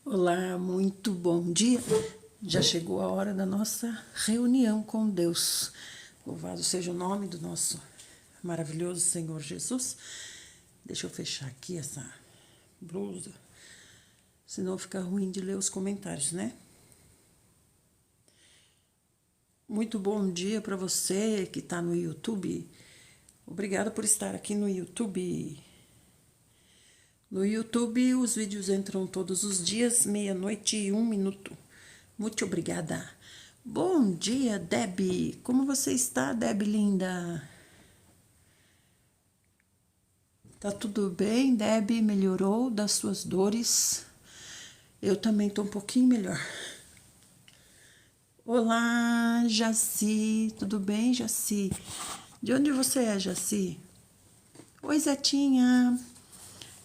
Olá, muito bom dia. Já chegou a hora da nossa reunião com Deus. Louvado seja o nome do nosso maravilhoso Senhor Jesus. Deixa eu fechar aqui essa blusa, senão fica ruim de ler os comentários, né? Muito bom dia para você que está no YouTube. Obrigada por estar aqui no YouTube. No YouTube, os vídeos entram todos os dias, 00:01. Muito obrigada. Bom dia, Debbie. Como você está, Debbie linda? Tá tudo bem, Debbie? Melhorou das suas dores? Eu também tô um pouquinho melhor. Olá, Jaci. Tudo bem, Jaci? De onde você é, Jaci? Oi, Zetinha.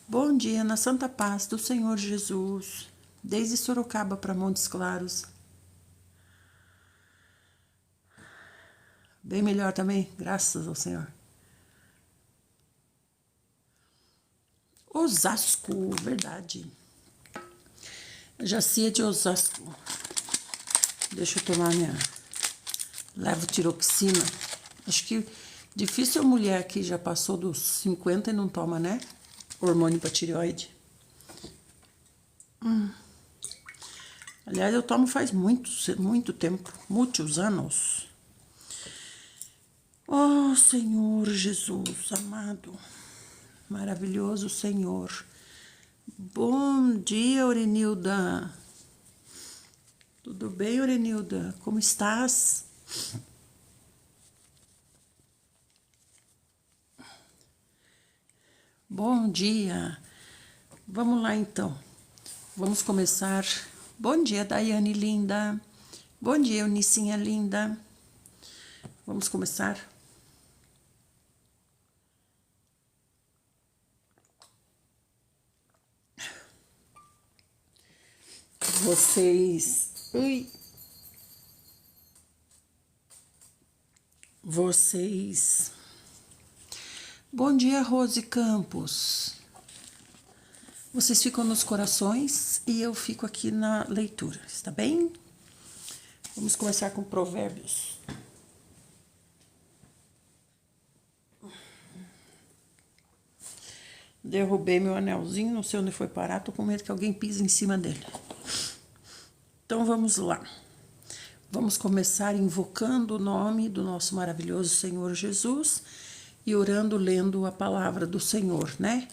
Bom dia, na santa paz do Senhor Jesus, desde Sorocaba para Montes Claros. Bem melhor também, graças ao Senhor. Osasco, verdade. Jacia de Osasco. Deixa eu tomar minha levotiroxina. Acho que difícil a mulher que já passou dos 50 e não toma, né? Hormônio para tireoide. Aliás, eu tomo faz muito tempo, muitos anos. Oh, Senhor Jesus amado, maravilhoso Senhor. Bom dia, Orenilda. Tudo bem, Orenilda? Como estás? Bom dia. Vamos lá, então. Vamos começar. Bom dia, Daiane linda. Bom dia, Eunicinha linda. Vamos começar. Vocês. Bom dia, Rose Campos. Vocês ficam nos corações e eu fico aqui na leitura, está bem? Vamos começar com Provérbios. Derrubei meu anelzinho, não sei onde foi parar, tô com medo que alguém pise em cima dele. Então vamos lá. Vamos começar invocando o nome do nosso maravilhoso Senhor Jesus e orando, lendo a palavra do Senhor, né?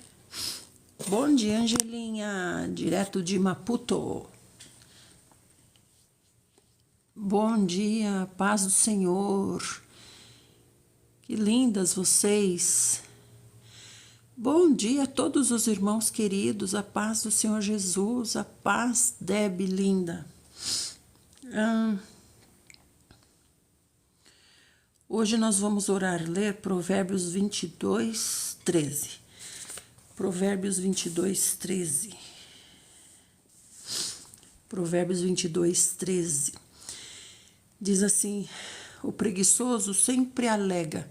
Bom dia, Angelinha, direto de Maputo. Bom dia, paz do Senhor. Que lindas vocês. Bom dia a todos os irmãos queridos, a paz do Senhor Jesus, a paz, Deb, linda. Hoje nós vamos orar, ler Provérbios 22, 13. Provérbios 22, 13. Provérbios 22, 13. Diz assim: o preguiçoso sempre alega: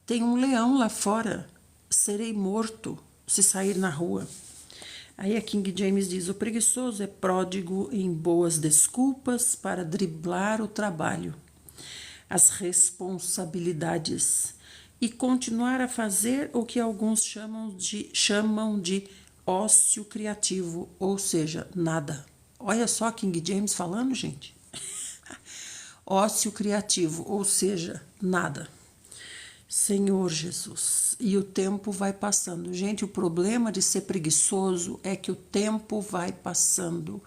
tem um leão lá fora, serei morto se sair na rua. Aí a King James diz: o preguiçoso é pródigo em boas desculpas para driblar o trabalho, as responsabilidades e continuar a fazer o que alguns chamam de ócio criativo, ou seja, nada. Olha só King James falando, gente. Ócio criativo, ou seja, nada. Senhor Jesus, e o tempo vai passando. Gente, o problema de ser preguiçoso é que o tempo vai passando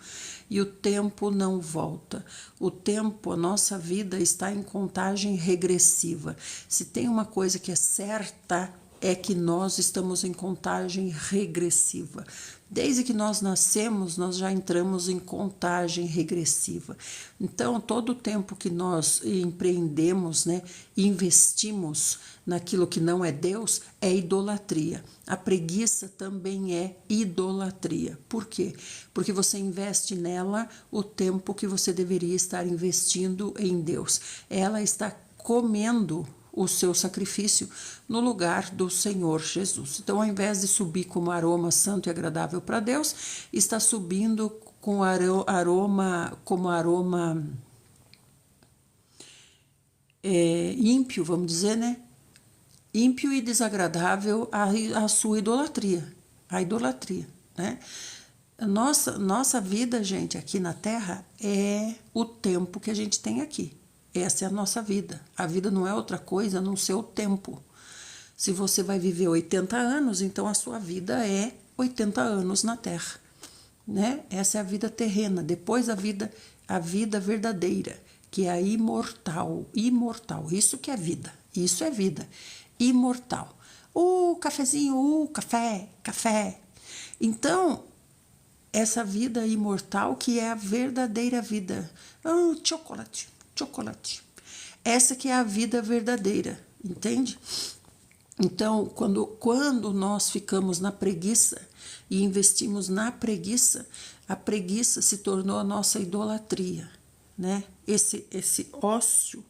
e o tempo não volta. O tempo, a nossa vida está em contagem regressiva. Se tem uma coisa que é certa, é que nós estamos em contagem regressiva. Desde que nós nascemos, nós já entramos em contagem regressiva. Então, todo o tempo que nós empreendemos, né, investimos naquilo que não é Deus, é idolatria. A preguiça também é idolatria. Por quê? Porque você investe nela o tempo que você deveria estar investindo em Deus. Ela está comendo o seu sacrifício no lugar do Senhor Jesus. Então, ao invés de subir como aroma santo e agradável para Deus, está subindo com aroma ímpio, vamos dizer, né? Ímpio e desagradável à sua idolatria, a idolatria, né? Nossa vida, gente, aqui na Terra é o tempo que a gente tem aqui. Essa é a nossa vida. A vida não é outra coisa a não ser o tempo. Se você vai viver 80 anos, então a sua vida é 80 anos na Terra, né? Essa é a vida terrena. Depois a vida verdadeira, que é a imortal. Isso que é vida. Isso é vida. Imortal. Cafezinho, café. Então, essa vida imortal que é a verdadeira vida. Chocolate. Essa que é a vida verdadeira, entende? Então, quando nós ficamos na preguiça e investimos na preguiça, a preguiça se tornou a nossa idolatria, né? Esse ócio,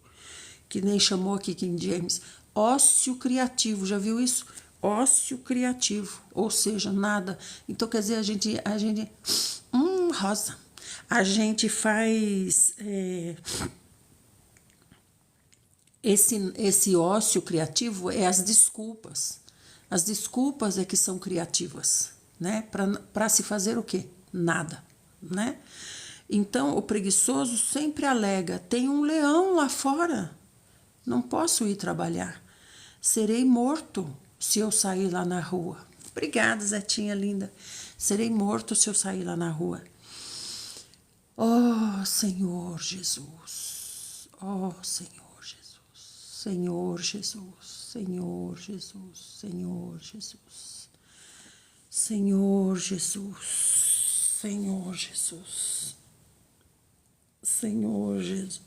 que nem chamou aqui King James, ócio criativo, já viu isso? Ócio criativo, ou seja, nada. Então, quer dizer, a gente rosa, a gente faz esse ócio criativo é as desculpas. As desculpas é que são criativas, né? Para se fazer o quê? Nada, né? Então, o preguiçoso sempre alega: tem um leão lá fora, não posso ir trabalhar. Serei morto se eu sair lá na rua. Obrigada, Zetinha linda. Serei morto se eu sair lá na rua. Oh, Senhor Jesus. Oh, Senhor Jesus. Senhor Jesus. Senhor Jesus. Senhor Jesus. Senhor Jesus. Senhor Jesus. Senhor Jesus.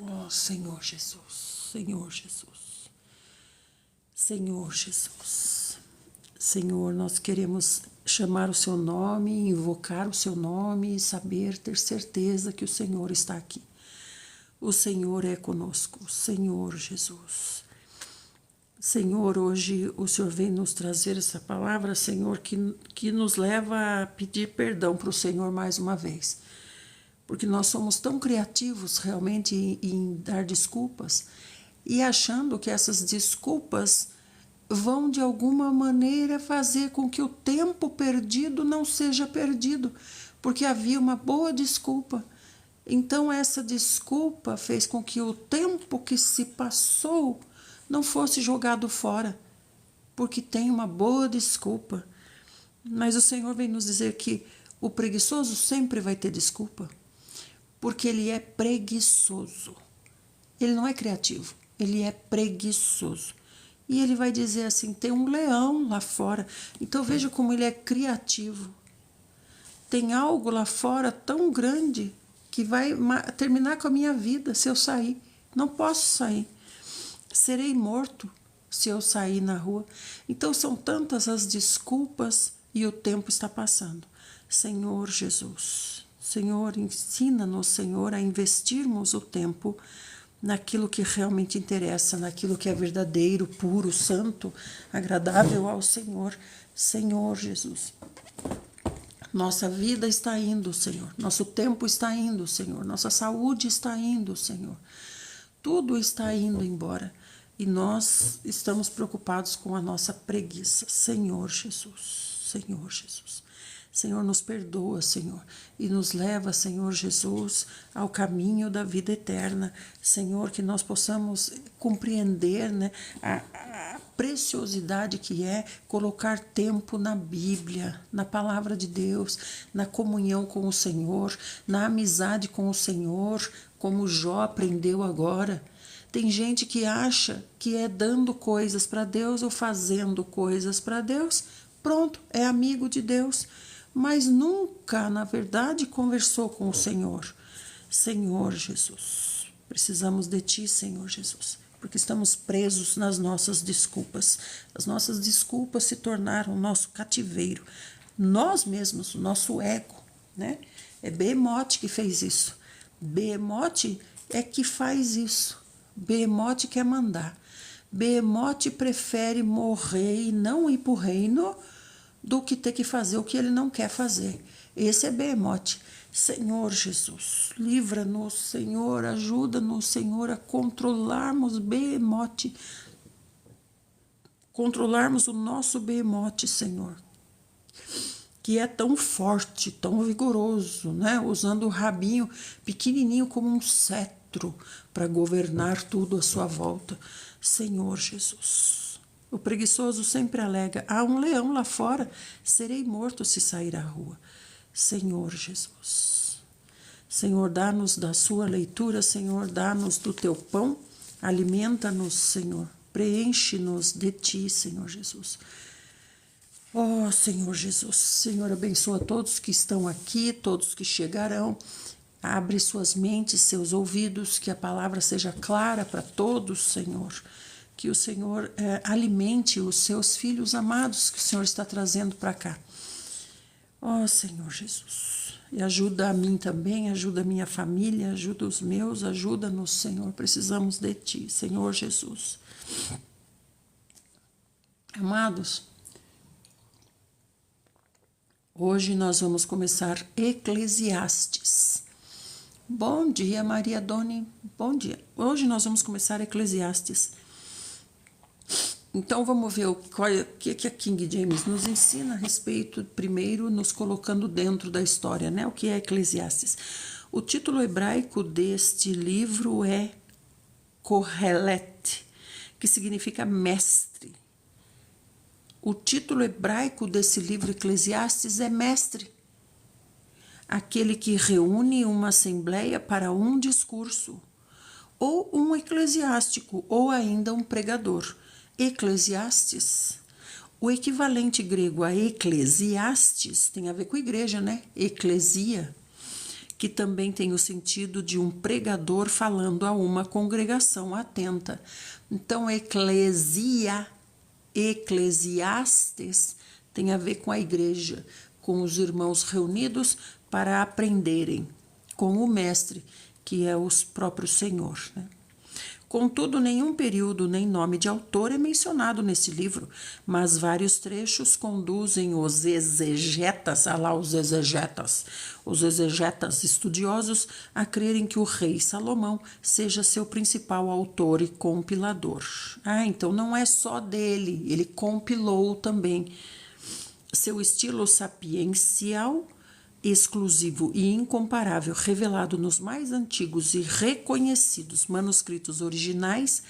Oh, Senhor Jesus, Senhor Jesus, Senhor Jesus. Senhor, nós queremos chamar o seu nome, invocar o seu nome e saber, ter certeza que o Senhor está aqui. O Senhor é conosco, Senhor Jesus. Senhor, hoje o Senhor vem nos trazer essa palavra, Senhor, que nos leva a pedir perdão para o Senhor mais uma vez. Porque nós somos tão criativos realmente em dar desculpas e achando que essas desculpas vão de alguma maneira fazer com que o tempo perdido não seja perdido, porque havia uma boa desculpa. Então essa desculpa fez com que o tempo que se passou não fosse jogado fora, porque tem uma boa desculpa. Mas o Senhor vem nos dizer que o preguiçoso sempre vai ter desculpa, porque ele é preguiçoso. Ele não é criativo, ele é preguiçoso. E ele vai dizer assim: tem um leão lá fora. Então veja como ele é criativo. Tem algo lá fora tão grande que vai terminar com a minha vida se eu sair. Não posso sair. Serei morto se eu sair na rua. Então são tantas as desculpas e o tempo está passando. Senhor Jesus, Senhor, ensina-nos, Senhor, a investirmos o tempo naquilo que realmente interessa, naquilo que é verdadeiro, puro, santo, agradável ao Senhor. Senhor Jesus. Nossa vida está indo, Senhor. Nosso tempo está indo, Senhor. Nossa saúde está indo, Senhor. Tudo está indo embora. E nós estamos preocupados com a nossa preguiça. Senhor Jesus. Senhor Jesus. Senhor, nos perdoa, Senhor, e nos leva, Senhor Jesus, ao caminho da vida eterna. Senhor, que nós possamos compreender, né, a preciosidade que é colocar tempo na Bíblia, na palavra de Deus, na comunhão com o Senhor, na amizade com o Senhor, como Jó aprendeu agora. Tem gente que acha que é dando coisas para Deus ou fazendo coisas para Deus, pronto, é amigo de Deus, mas nunca, na verdade, conversou com o Senhor. Senhor Jesus, precisamos de Ti, Senhor Jesus, porque estamos presos nas nossas desculpas. As nossas desculpas se tornaram nosso cativeiro. Nós mesmos, o nosso ego, né? É Behemoth que fez isso. Behemoth é que faz isso. Behemoth quer mandar. Behemoth prefere morrer e não ir para o reino do que ter que fazer o que ele não quer fazer. Esse é Behemoth. Senhor Jesus, livra-nos, Senhor, ajuda-nos, Senhor, a controlarmos Behemoth, controlarmos o nosso Behemoth, Senhor, que é tão forte, tão vigoroso, né? Usando o rabinho pequenininho como um cetro para governar tudo à sua volta. Senhor Jesus. O preguiçoso sempre alega: há um leão lá fora, serei morto se sair à rua. Senhor Jesus. Senhor, dá-nos da sua leitura, Senhor, dá-nos do teu pão, alimenta-nos, Senhor, preenche-nos de ti, Senhor Jesus. Oh, Senhor Jesus, Senhor, abençoa todos que estão aqui, todos que chegarão. Abre suas mentes, seus ouvidos, que a palavra seja clara para todos, Senhor. Que o Senhor alimente os seus filhos amados que o Senhor está trazendo para cá. Oh, Senhor Jesus, e ajuda a mim também, ajuda a minha família, ajuda os meus, ajuda-nos, Senhor. Precisamos de Ti, Senhor Jesus. Amados, hoje nós vamos começar Eclesiastes. Bom dia, Maria Doni. Bom dia. Hoje nós vamos começar Eclesiastes. Então vamos ver o que a King James nos ensina a respeito, primeiro nos colocando dentro da história, né? O que é Eclesiastes? O título hebraico deste livro é Kohelet, que significa mestre. O título hebraico desse livro Eclesiastes é mestre. Aquele que reúne uma assembleia para um discurso, ou um eclesiástico, ou ainda um pregador. Eclesiastes, o equivalente grego a eclesiastes tem a ver com igreja, né? Eclesia, que também tem o sentido de um pregador falando a uma congregação atenta. Então, eclesiastes tem a ver com a igreja, com os irmãos reunidos para aprenderem com o mestre, que é o próprio Senhor, né? Contudo, nenhum período nem nome de autor é mencionado nesse livro, mas vários trechos conduzem os exegetas estudiosos a crerem que o rei Salomão seja seu principal autor e compilador. Então não é só dele, ele compilou também. Seu estilo sapiencial, exclusivo e incomparável, revelado nos mais antigos e reconhecidos manuscritos originais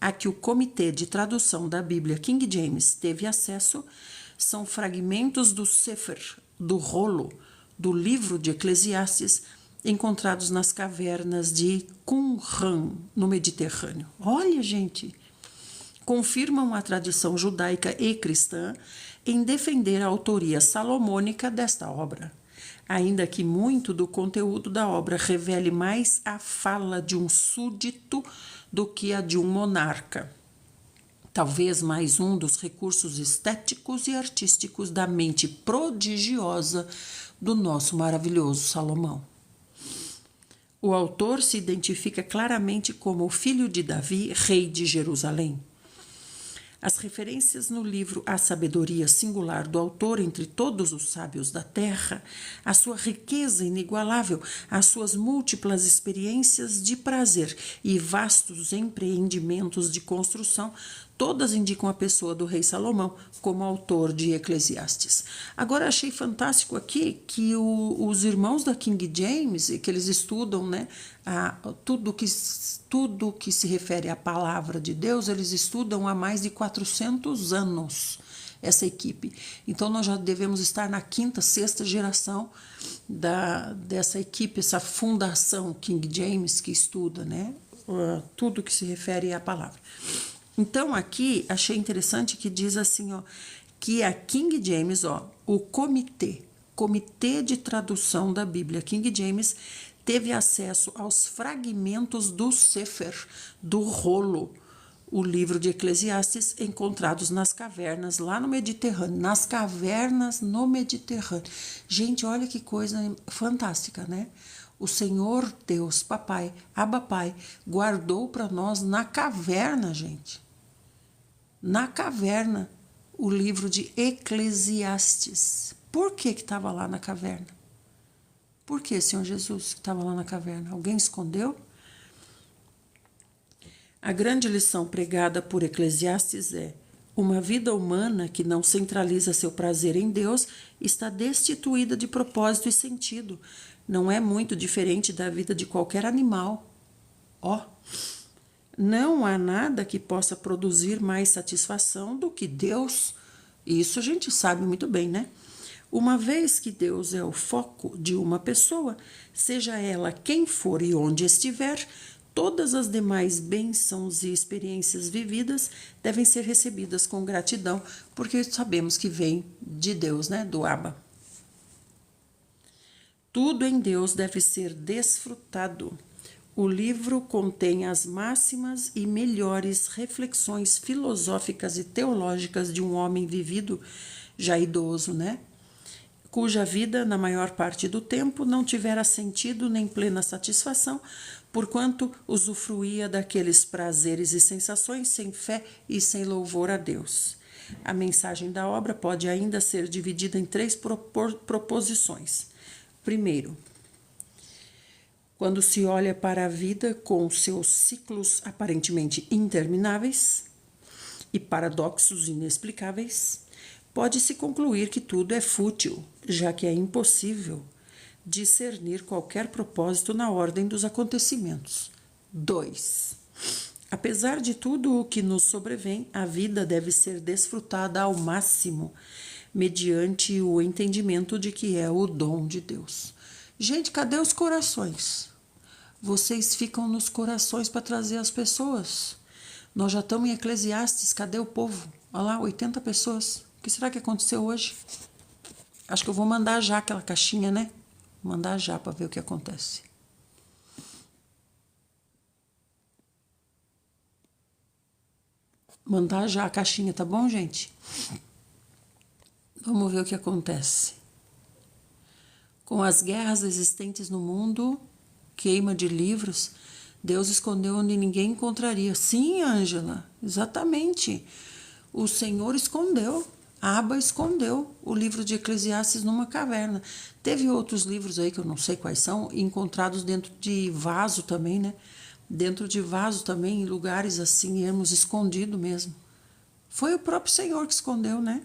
a que o Comitê de Tradução da Bíblia King James teve acesso, são fragmentos do Sefer, do rolo, do livro de Eclesiastes, encontrados nas cavernas de Qumran, no Mediterrâneo. Olha, gente, confirmam a tradição judaica e cristã em defender a autoria salomônica desta obra, ainda que muito do conteúdo da obra revele mais a fala de um súdito do que a de um monarca. Talvez mais um dos recursos estéticos e artísticos da mente prodigiosa do nosso maravilhoso Salomão. O autor se identifica claramente como o filho de Davi, rei de Jerusalém. As referências no livro à sabedoria singular do autor entre todos os sábios da terra, a sua riqueza inigualável, as suas múltiplas experiências de prazer e vastos empreendimentos de construção, todas indicam a pessoa do rei Salomão como autor de Eclesiastes. Agora, achei fantástico aqui que os irmãos da King James, que eles estudam, né, tudo que se refere à palavra de Deus, eles estudam há mais de 400 anos, essa equipe. Então, nós já devemos estar na quinta, sexta geração dessa equipe, essa fundação King James que estuda, né, tudo que se refere à palavra. Então, aqui, achei interessante que diz assim, que a King James, o comitê de tradução da Bíblia King James, teve acesso aos fragmentos do Sefer, do rolo, o livro de Eclesiastes, encontrados nas cavernas lá no Mediterrâneo, nas cavernas no Mediterrâneo. Gente, olha que coisa fantástica, né? O Senhor Deus, papai, Abba Pai, guardou para nós na caverna, gente. Na caverna, o livro de Eclesiastes. Por que estava lá na caverna? Por que, Senhor Jesus, que estava lá na caverna? Alguém escondeu? A grande lição pregada por Eclesiastes é: uma vida humana que não centraliza seu prazer em Deus está destituída de propósito e sentido. Não é muito diferente da vida de qualquer animal. Não há nada que possa produzir mais satisfação do que Deus. Isso a gente sabe muito bem, né? Uma vez que Deus é o foco de uma pessoa, seja ela quem for e onde estiver, todas as demais bênçãos e experiências vividas devem ser recebidas com gratidão, porque sabemos que vem de Deus, né? Do Abba. Tudo em Deus deve ser desfrutado. O livro contém as máximas e melhores reflexões filosóficas e teológicas de um homem vivido, já idoso, né? Cuja vida, na maior parte do tempo, não tivera sentido nem plena satisfação, porquanto usufruía daqueles prazeres e sensações sem fé e sem louvor a Deus. A mensagem da obra pode ainda ser dividida em 3 proposições. Primeiro, quando se olha para a vida com seus ciclos aparentemente intermináveis e paradoxos inexplicáveis, pode-se concluir que tudo é fútil, já que é impossível discernir qualquer propósito na ordem dos acontecimentos. 2. Apesar de tudo o que nos sobrevém, a vida deve ser desfrutada ao máximo, mediante o entendimento de que é o dom de Deus. Gente, cadê os corações? Vocês ficam nos corações para trazer as pessoas. Nós já estamos em Eclesiastes, cadê o povo? Olha lá, 80 pessoas. O que será que aconteceu hoje? Acho que eu vou mandar já aquela caixinha, né? Mandar já para ver o que acontece. Mandar já a caixinha, tá bom, gente? Vamos ver o que acontece. Com as guerras existentes no mundo, queima de livros, Deus escondeu onde ninguém encontraria. Sim, Ângela, exatamente. O Senhor escondeu, Abba escondeu o livro de Eclesiastes numa caverna. Teve outros livros aí que eu não sei quais são, encontrados dentro de vaso também, né? Dentro de vaso também, em lugares assim, ermos escondido mesmo. Foi o próprio Senhor que escondeu, né?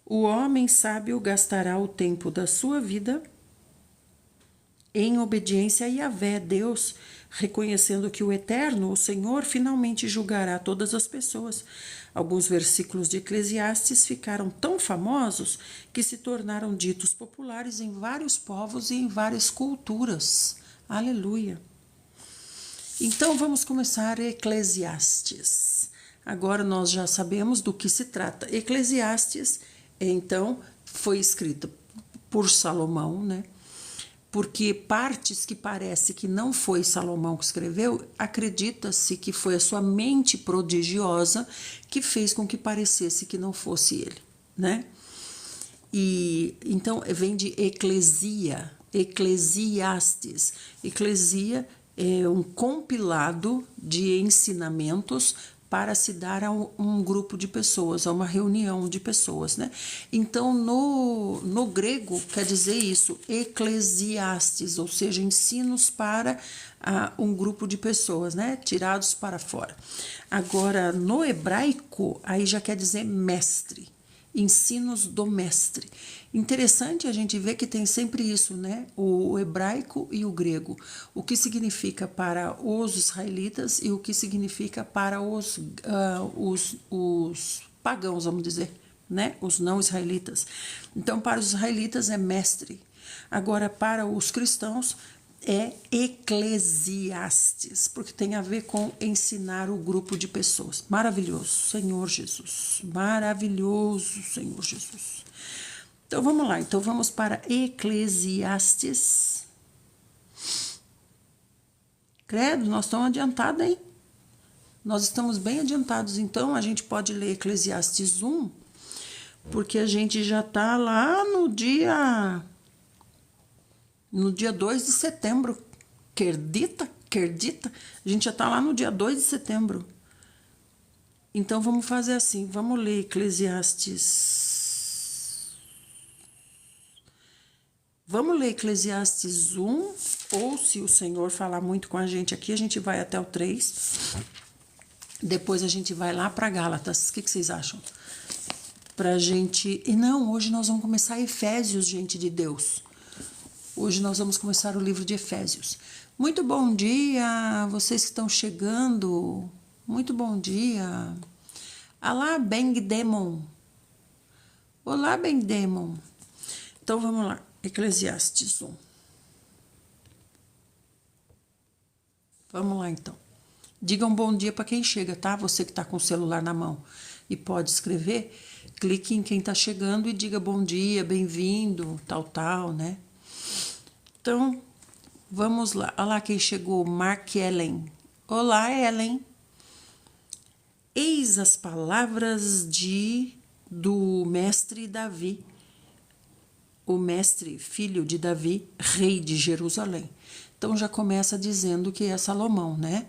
O homem sábio gastará o tempo da sua vida em obediência a Yahvé, Deus, reconhecendo que o Eterno, o Senhor, finalmente julgará todas as pessoas. Alguns versículos de Eclesiastes ficaram tão famosos que se tornaram ditos populares em vários povos e em várias culturas. Aleluia! Então vamos começar Eclesiastes. Agora nós já sabemos do que se trata. Eclesiastes, então, foi escrito por Salomão, né? Porque partes que parece que não foi Salomão que escreveu, acredita-se que foi a sua mente prodigiosa que fez com que parecesse que não fosse ele, né? E então vem de eclesia, Eclesiastes. Eclesia é um compilado de ensinamentos para se dar a um grupo de pessoas, a uma reunião de pessoas, né? Então, no grego, quer dizer isso, eclesiastes, ou seja, ensinos para um grupo de pessoas, né? Tirados para fora. Agora, no hebraico, aí já quer dizer mestre, ensinos do mestre. Interessante a gente ver que tem sempre isso, né? O hebraico e o grego. O que significa para os israelitas e o que significa para os pagãos, vamos dizer, né? Os não israelitas. Então, para os israelitas é mestre. Agora, para os cristãos é Eclesiastes, porque tem a ver com ensinar o grupo de pessoas. Maravilhoso, Senhor Jesus. Maravilhoso, Senhor Jesus. Então, vamos lá. Então, vamos para Eclesiastes. Credo, nós estamos adiantados, hein? Nós estamos bem adiantados. Então, a gente pode ler Eclesiastes 1, porque a gente já está lá no dia No dia 2 de setembro. Acredita? Acredita? A gente já está lá no dia 2 de setembro. Então vamos fazer assim, vamos ler Eclesiastes. Vamos ler Eclesiastes 1, ou se o Senhor falar muito com a gente aqui, vai até o 3. Depois a gente vai lá para Gálatas. O que vocês acham? Pra gente... E não, hoje nós vamos começar Efésios, gente de Deus. Hoje nós vamos começar o livro de Efésios. Muito bom dia, vocês que estão chegando. Muito bom dia. Alá, Ben Demon. Olá, Ben Demon. Então, vamos lá. Eclesiastes 1. Vamos lá, então. Diga um bom dia para quem chega, tá? Você que está com o celular na mão e pode escrever, clique em quem está chegando e diga bom dia, bem-vindo, tal, né? Então, vamos lá. Olha lá quem chegou, Mark Ellen. Olá, Ellen. Eis as palavras do mestre Davi, o mestre, filho de Davi, rei de Jerusalém. Então, já começa dizendo que é Salomão, né?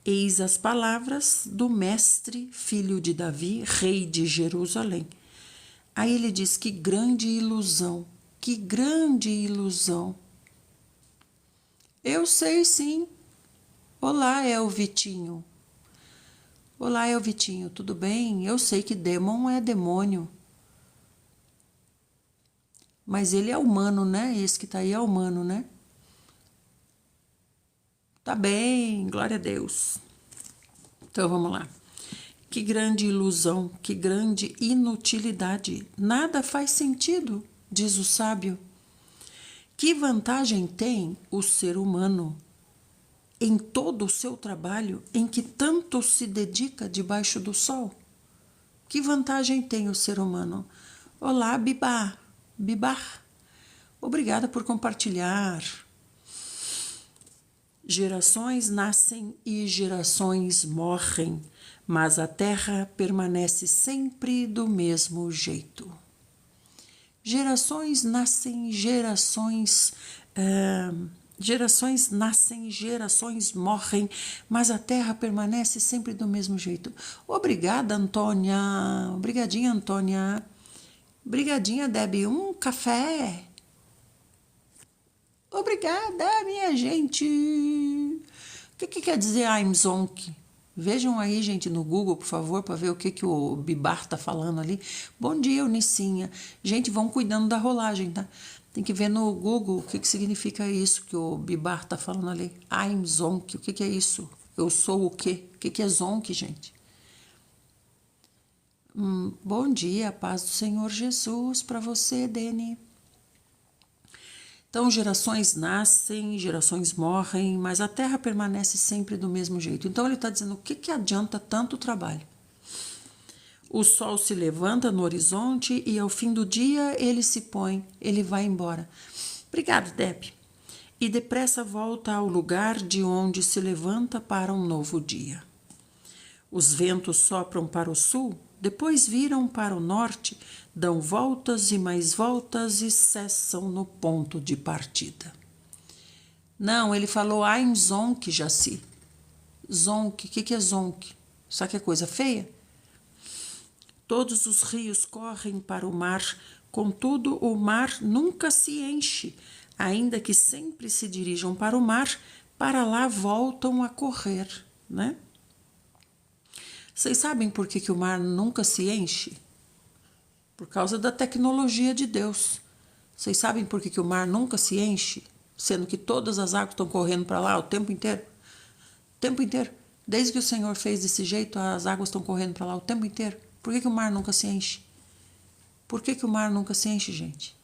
Eis as palavras do mestre, filho de Davi, rei de Jerusalém. Aí ele diz, que grande ilusão, que grande ilusão. Eu sei sim. Olá, Vitinho. Olá, Vitinho, tudo bem? Eu sei que demon é demônio. Mas ele é humano, né? Esse que tá aí é humano, né? Tá bem, glória a Deus. Então vamos lá. Que grande ilusão, que grande inutilidade. Nada faz sentido, diz o sábio. Que vantagem tem o ser humano em todo o seu trabalho em que tanto se dedica debaixo do sol? Que vantagem tem o ser humano? Olá, Bibar. Obrigada por compartilhar. Gerações nascem e gerações morrem, mas a terra permanece sempre do mesmo jeito. Gerações nascem, gerações nascem, gerações morrem, mas a terra permanece sempre do mesmo jeito. Obrigada, Antônia. Obrigadinha, Antônia. Obrigadinha, Debbie. Um café. Obrigada, minha gente. O que quer dizer I'm zonk? Vejam aí, gente, no Google, por favor, para ver o que o Bibar tá falando ali. Bom dia, Eunicinha. Gente, vão cuidando da rolagem, tá? Tem que ver no Google o que significa isso que o Bibar tá falando ali. I'm zonk. O que é isso? Eu sou o quê? O que é zonk, gente? Bom dia, paz do Senhor Jesus para você, Dene. Então, gerações nascem, gerações morrem, mas a terra permanece sempre do mesmo jeito. Então, ele está dizendo, o que adianta tanto trabalho? O sol se levanta no horizonte e ao fim do dia ele se põe, ele vai embora. Obrigada, Deb. E depressa volta ao lugar de onde se levanta para um novo dia. Os ventos sopram para o sul, depois viram para o norte, dão voltas e mais voltas e cessam no ponto de partida. Não, ele falou I'm zonk, Jaci. Zonk, o que é zonk? Sabe que é coisa feia? Todos os rios correm para o mar, contudo o mar nunca se enche, ainda que sempre se dirijam para o mar, para lá voltam a correr, né? Vocês sabem por que o mar nunca se enche? Por causa da tecnologia de Deus. Vocês sabem por que o mar nunca se enche? Sendo que todas as águas estão correndo para lá o tempo inteiro? O tempo inteiro. Desde que o Senhor fez desse jeito, as águas estão correndo para lá o tempo inteiro. Por que o mar nunca se enche? Por que o mar nunca se enche, gente?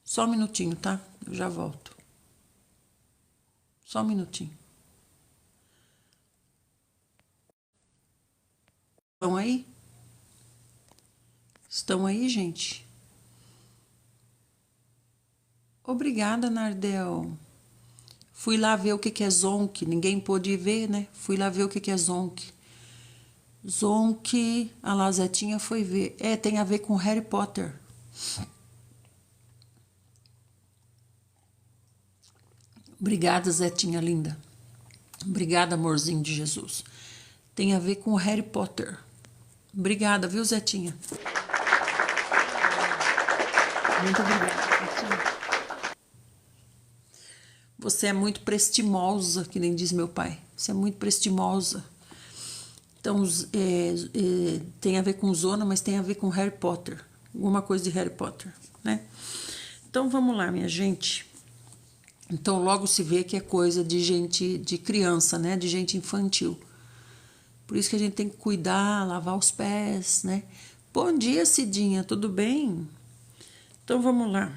Só um minutinho, tá? Eu já volto. Só um minutinho. Estão aí? Estão aí, gente? Obrigada, Nardel. Fui lá ver o que é zonk. Ninguém pôde ver, né? Fui lá ver o que é zonk. Zonk, a Lazetinha foi ver. Tem a ver com Harry Potter. Obrigada, Zetinha linda. Obrigada, amorzinho de Jesus. Tem a ver com o Harry Potter. Obrigada, viu, Zetinha? Muito obrigada, Zetinha. Você é muito prestimosa, que nem diz meu pai. Você é muito prestimosa. Então, tem a ver com Zona, mas tem a ver com Harry Potter. Alguma coisa de Harry Potter, né? Então, vamos lá, minha gente. Então, logo se vê que é coisa de gente, de criança, né? De gente infantil. Por isso que a gente tem que cuidar, lavar os pés, né? Bom dia, Cidinha, tudo bem? Então, vamos lá.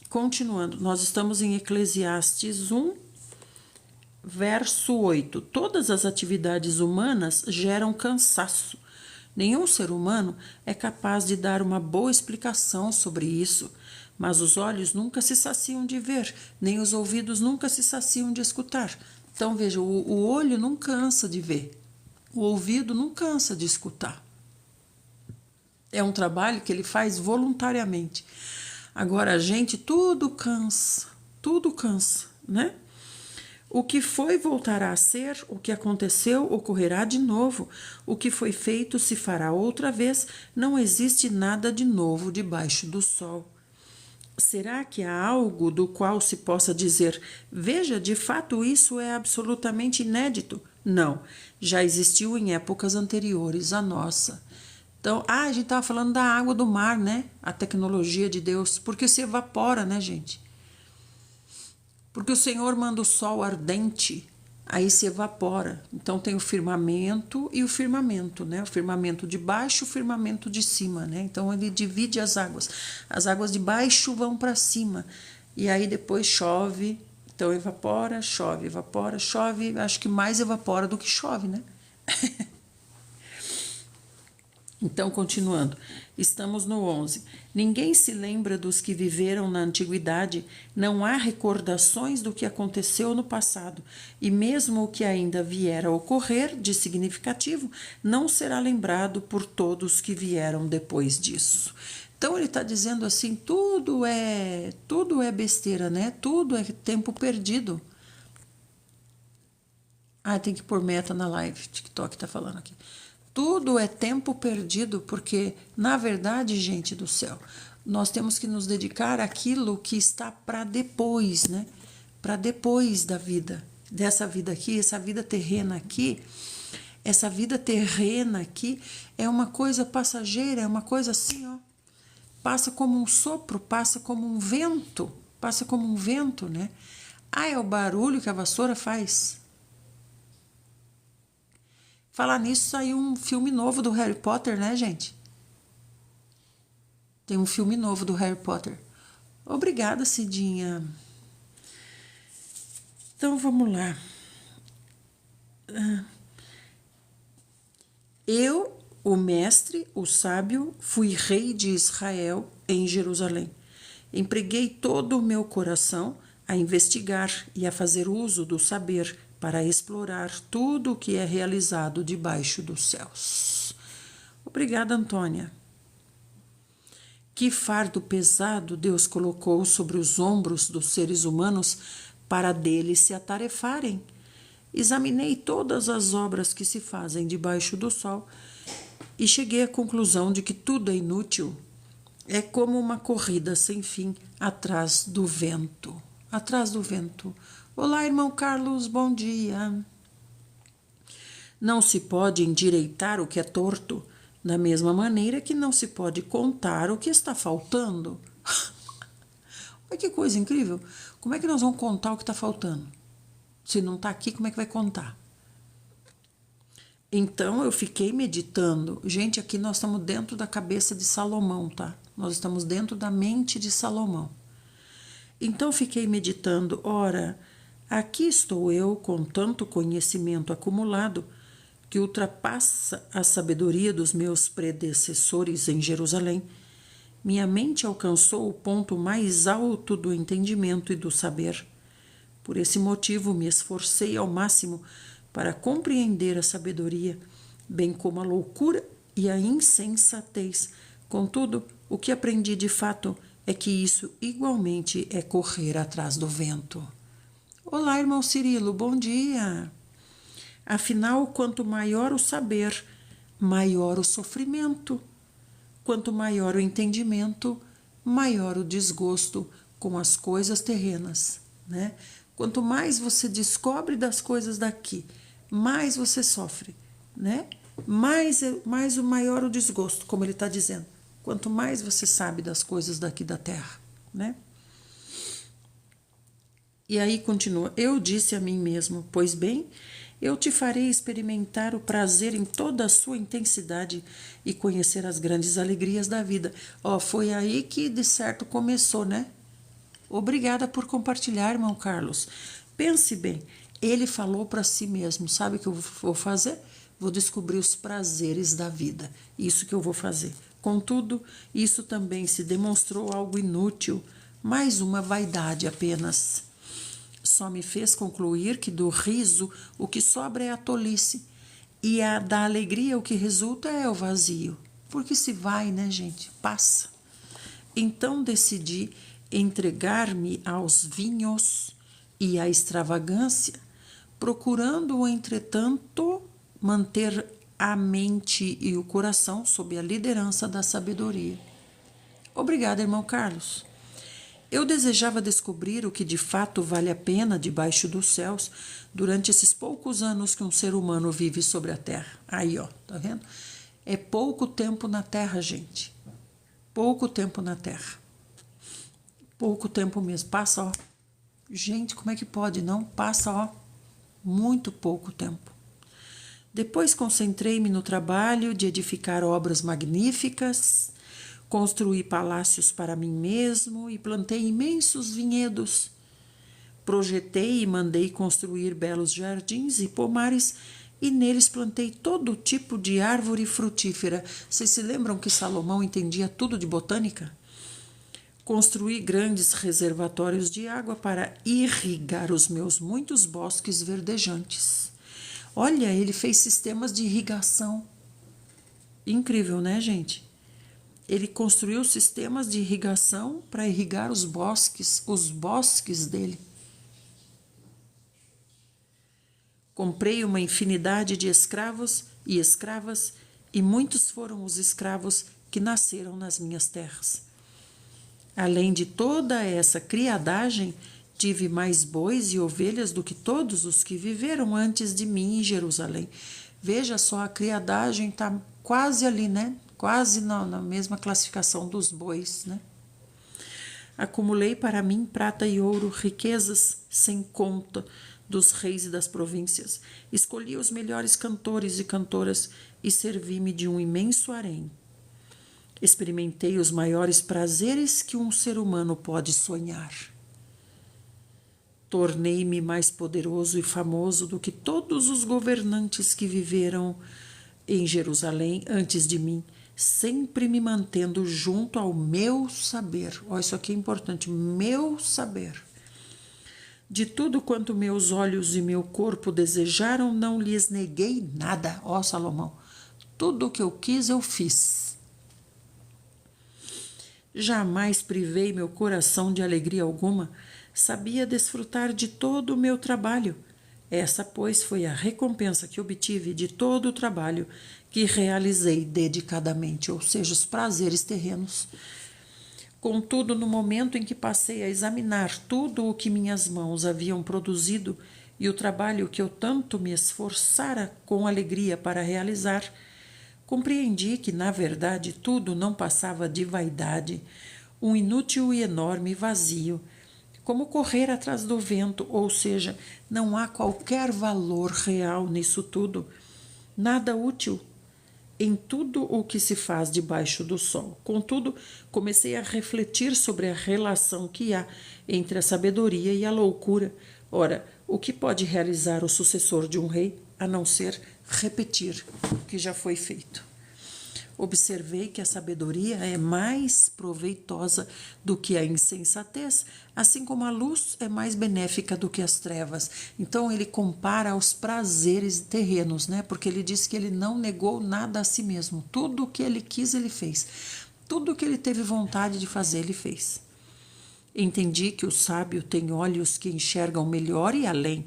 Continuando, nós estamos em Eclesiastes 1, verso 8. Todas as atividades humanas geram cansaço. Nenhum ser humano é capaz de dar uma boa explicação sobre isso, mas os olhos nunca se saciam de ver, nem os ouvidos nunca se saciam de escutar. Então, veja, o olho não cansa de ver, o ouvido não cansa de escutar. É um trabalho que ele faz voluntariamente. Agora, a gente, tudo cansa, né? O que foi voltará a ser, o que aconteceu ocorrerá de novo, o que foi feito se fará outra vez, não existe nada de novo debaixo do sol. Será que há algo do qual se possa dizer, veja, de fato isso é absolutamente inédito? Não, já existiu em épocas anteriores à nossa. Então, a gente estava falando da água do mar, né? A tecnologia de Deus, porque se evapora, né, gente? Porque o Senhor manda o sol ardente, aí se evapora. Então tem o firmamento e o firmamento, né? O firmamento de baixo, o firmamento de cima, né? Então ele divide as águas. As águas de baixo vão para cima. E aí depois chove, então evapora, chove. Acho que mais evapora do que chove, né? Então, continuando, estamos no 11. Ninguém se lembra dos que viveram na antiguidade, não há recordações do que aconteceu no passado, e mesmo o que ainda vier a ocorrer de significativo não será lembrado por todos que vieram depois disso. Então, ele está dizendo assim, tudo é besteira, né? Tudo é tempo perdido. Ah, tem que pôr meta na live, TikTok está falando aqui. Tudo é tempo perdido, porque, na verdade, gente do céu, nós temos que nos dedicar àquilo que está para depois, né? Para depois da vida, dessa vida aqui, essa vida terrena aqui. Essa vida terrena aqui é uma coisa passageira, é uma coisa assim, ó. Passa como um sopro, passa como um vento, né? Ah, é o barulho que a vassoura faz. Falar nisso, saiu um filme novo do Harry Potter, né, gente? Tem um filme novo do Harry Potter. Obrigada, Cidinha. Então, vamos lá. Eu, o mestre, o sábio, fui rei de Israel em Jerusalém. Empreguei todo o meu coração a investigar e a fazer uso do saber para explorar tudo o que é realizado debaixo dos céus. Obrigada, Antônia. Que fardo pesado Deus colocou sobre os ombros dos seres humanos para deles se atarefarem. Examinei todas as obras que se fazem debaixo do sol e cheguei à conclusão de que tudo é inútil. É como uma corrida sem fim atrás do vento. Atrás do vento. Olá, irmão Carlos, bom dia. Não se pode endireitar o que é torto, da mesma maneira que não se pode contar o que está faltando. Olha que coisa incrível. Como é que nós vamos contar o que está faltando? Se não está aqui, como é que vai contar? Então, eu fiquei meditando. Gente, aqui nós estamos dentro da cabeça de Salomão, tá? Nós estamos dentro da mente de Salomão. Então, fiquei meditando. Ora, aqui estou eu com tanto conhecimento acumulado que ultrapassa a sabedoria dos meus predecessores em Jerusalém. Minha mente alcançou o ponto mais alto do entendimento e do saber. Por esse motivo, me esforcei ao máximo para compreender a sabedoria, bem como a loucura e a insensatez. Contudo, O que aprendi de fato é que isso igualmente é correr atrás do vento. Olá, irmão Cirilo, bom dia. Afinal, quanto maior o saber, maior o sofrimento. Quanto maior o entendimento, maior o desgosto com as coisas terrenas, né? Quanto mais você descobre das coisas daqui, mais você sofre, né? Mais o maior o desgosto, como ele está dizendo. Quanto mais você sabe das coisas daqui da terra, né? E aí continua, eu disse a mim mesmo, pois bem, eu te farei experimentar o prazer em toda a sua intensidade e conhecer as grandes alegrias da vida. Ó, foi aí que de certo começou, né? Obrigada por compartilhar, irmão Carlos. Pense bem, ele falou para si mesmo, sabe o que eu vou fazer? Vou descobrir os prazeres da vida, isso que eu vou fazer. Contudo, isso também se demonstrou algo inútil, mais uma vaidade apenas. Só me fez concluir que do riso o que sobra é a tolice, e da alegria o que resulta é o vazio. Porque se vai, né, gente? Passa. Então decidi entregar-me aos vinhos e à extravagância, procurando, entretanto, manter a mente e o coração sob a liderança da sabedoria. Obrigada, irmão Carlos. Eu desejava descobrir o que de fato vale a pena debaixo dos céus durante esses poucos anos que um ser humano vive sobre a terra. Aí, ó, tá vendo? É pouco tempo na terra, gente. Pouco tempo na terra. Pouco tempo mesmo. Passa, ó. Gente, como é que pode? Não passa, ó. Muito pouco tempo. Depois concentrei-me no trabalho de edificar obras magníficas, construí palácios para mim mesmo e plantei imensos vinhedos. Projetei e mandei construir belos jardins e pomares e neles plantei todo tipo de árvore frutífera. Vocês se lembram que Salomão entendia tudo de botânica? Construí grandes reservatórios de água para irrigar os meus muitos bosques verdejantes. Olha, ele fez sistemas de irrigação. Incrível, né, gente? Ele construiu sistemas de irrigação para irrigar os bosques dele. Comprei uma infinidade de escravos e escravas, e muitos foram os escravos que nasceram nas minhas terras. Além de toda essa criadagem, tive mais bois e ovelhas do que todos os que viveram antes de mim em Jerusalém. Veja só, a criadagem está quase ali, né? Quase na mesma classificação dos bois, né? Acumulei para mim prata e ouro, riquezas sem conta dos reis e das províncias. Escolhi os melhores cantores e cantoras e servi-me de um imenso harém. Experimentei os maiores prazeres que um ser humano pode sonhar. Tornei-me mais poderoso e famoso do que todos os governantes que viveram em Jerusalém antes de mim, sempre me mantendo junto ao meu saber. Olha, isso aqui é importante, meu saber. De tudo quanto meus olhos e meu corpo desejaram, não lhes neguei nada. Ó, Salomão, tudo o que eu quis, eu fiz. Jamais privei meu coração de alegria alguma, sabia desfrutar de todo o meu trabalho. Essa, pois, foi a recompensa que obtive de todo o trabalho que realizei dedicadamente, ou seja, os prazeres terrenos. Contudo, no momento em que passei a examinar tudo o que minhas mãos haviam produzido e o trabalho que eu tanto me esforçara com alegria para realizar, compreendi que, na verdade, tudo não passava de vaidade, um inútil e enorme vazio, como correr atrás do vento, ou seja, não há qualquer valor real nisso tudo, nada útil em tudo o que se faz debaixo do sol. Contudo, comecei a refletir sobre a relação que há entre a sabedoria e a loucura. Ora, o que pode realizar o sucessor de um rei, a não ser repetir o que já foi feito? Observei que a sabedoria é mais proveitosa do que a insensatez, assim como a luz é mais benéfica do que as trevas. Então ele compara aos prazeres terrenos, né? Porque ele disse que ele não negou nada a si mesmo. Tudo o que ele quis, ele fez. Tudo que ele teve vontade de fazer, ele fez. Entendi que o sábio tem olhos que enxergam melhor e além,